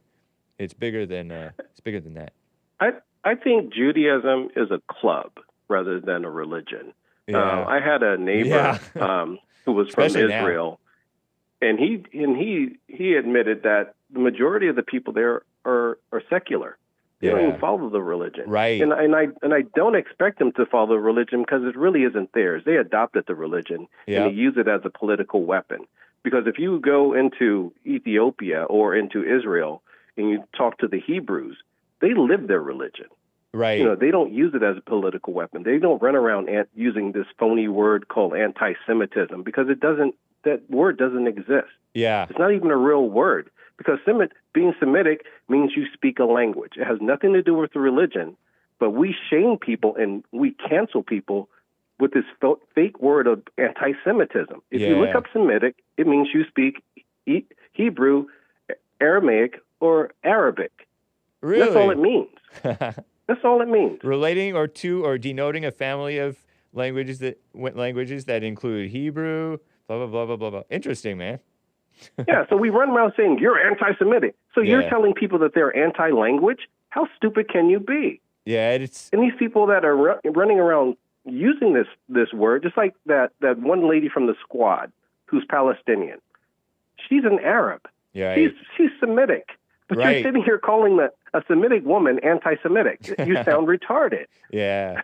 It's bigger than that. I think Judaism is a club rather than a religion. Yeah. I had a neighbor who was Especially from Israel, and he admitted that the majority of the people there are secular. They don't even follow the religion. Right. And I don't expect them to follow the religion because it really isn't theirs. They adopted the religion and they use it as a political weapon. Because if you go into Ethiopia or into Israel and you talk to the Hebrews, they live their religion. Right. They don't use it as a political weapon. They don't run around using this phony word called anti-Semitism because that word doesn't exist. Yeah. It's not even a real word because being Semitic means you speak a language. It has nothing to do with the religion, but we shame people and we cancel people with this fake word of anti-Semitism. If you look up Semitic, it means you speak Hebrew, Aramaic, or Arabic. Really? That's all it means. That's all it means. Relating or denoting a family of languages that include Hebrew, blah, blah, blah, blah, blah, blah. Interesting, man. Yeah, so we run around saying, you're anti-Semitic. So you're telling people that they're anti-language? How stupid can you be? Yeah, And these people that are running around using this word, just like that one lady from the squad who's Palestinian. She's an Arab. Yeah, She's Semitic. But right. You're sitting here calling a Semitic woman anti-Semitic. You sound retarded. Yeah.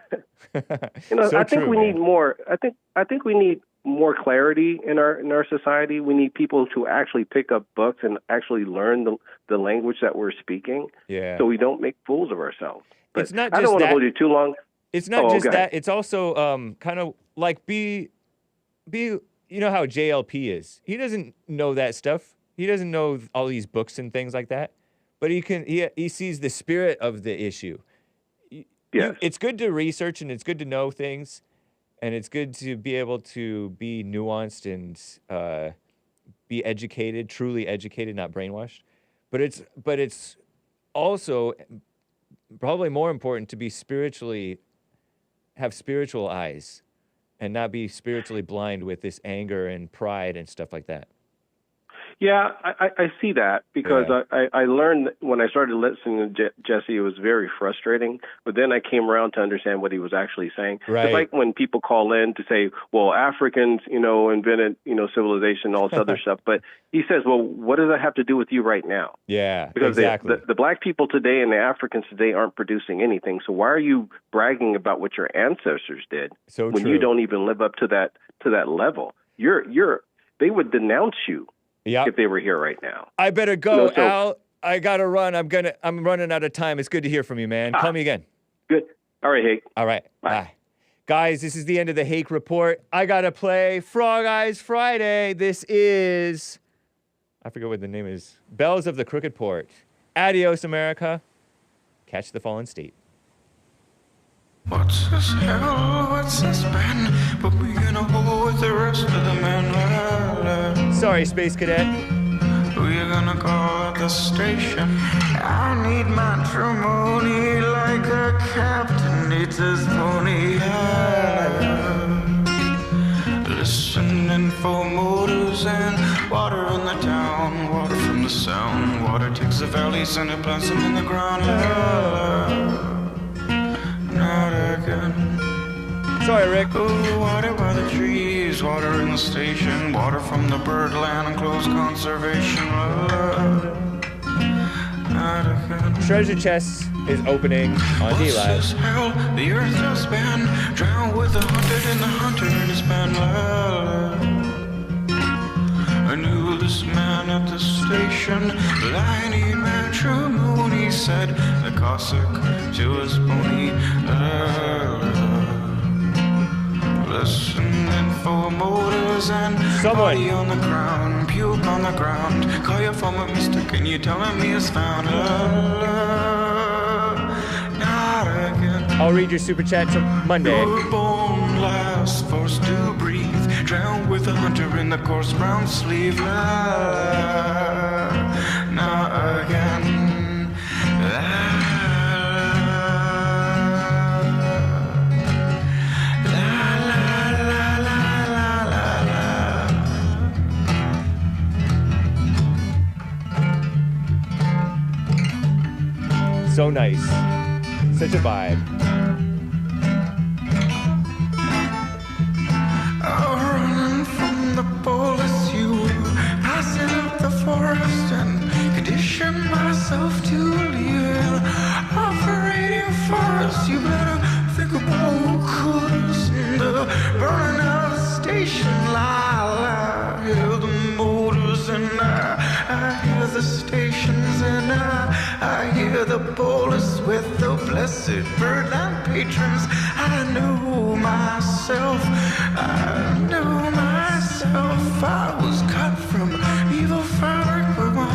I think we need more. I think we need more clarity in our society. We need people to actually pick up books and actually learn the language that we're speaking. Yeah. So we don't make fools of ourselves. But it's not I just don't want to that. hold you too long. It's not just okay. that. It's also kind of like be. You know how JLP is. He doesn't know that stuff. He doesn't know all these books and things like that. But he sees the spirit of the issue. Yes. It's good to research and it's good to know things, and it's good to be able to be nuanced and be educated, truly educated, not brainwashed. But it's also probably more important to be have spiritual eyes and not be spiritually blind with this anger and pride and stuff like that. Yeah, I see that because Yeah. I learned when I started listening to Jesse, it was very frustrating. But then I came around to understand what he was actually saying. Right. It's like when people call in to say, well, Africans, invented, civilization, all this other stuff. But he says, well, what does that have to do with you right now? Yeah, Because exactly. the black people today and the Africans today aren't producing anything. So why are you bragging about what your ancestors did when true. you don't even live up to that level? They would denounce you. Yep. If they were here right now. I better go, Al. I gotta run. I'm running out of time. It's good to hear from you, man. Call me again. Good. All right, Hake. All right. Bye. Guys, this is the end of the Hake Report. I gotta play Frog Eyes Friday. This is, I forget what the name is. Bells of the Crooked Port. Adios, America. Catch the fallen state. What's this hell? What's this been? But we gonna hold with the rest of the men. Sorry, Space Cadet. We're gonna call at the station. I need matrimony like a captain needs his pony. Listening for motors and water in the town. Water from the sound. Water takes the valleys and it plants them in the ground. Not again. Sorry, Rick. Oh, water by the trees, water in the station, water from the birdland and close conservation. Not again. Treasure Chest is opening on What's D-Live. this hell? The earth has been drowned with the hunted and the hunter in his band. I knew this man at the station, but I need matrimony, said the Cossack to his pony. Listening for motors and body on the ground, puke on the ground. Call your phone, mister, can you tell him he is found? Not again. I'll read your super chat till Monday. Your bone last, forced to breathe. Drowned with a hunter in the coarse brown sleeve. Not again. So nice. Such a vibe. Running from the police, you passing up the forest and condition myself to leave. Operating forest, you better think about cause the burning of the station. I hear the motors and I hear the stations and I hear the police with the blessed birdland patrons. I know myself, I was cut from evil fabric, but my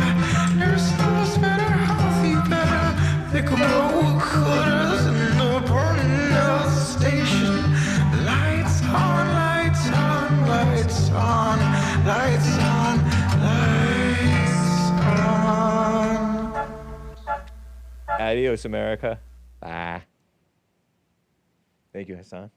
nurse knows better health. You better think about what cutters in the burning of the station. Lights on, lights on, lights on, lights on, lights on. Adios, America. Bye. Thank you, Hassan.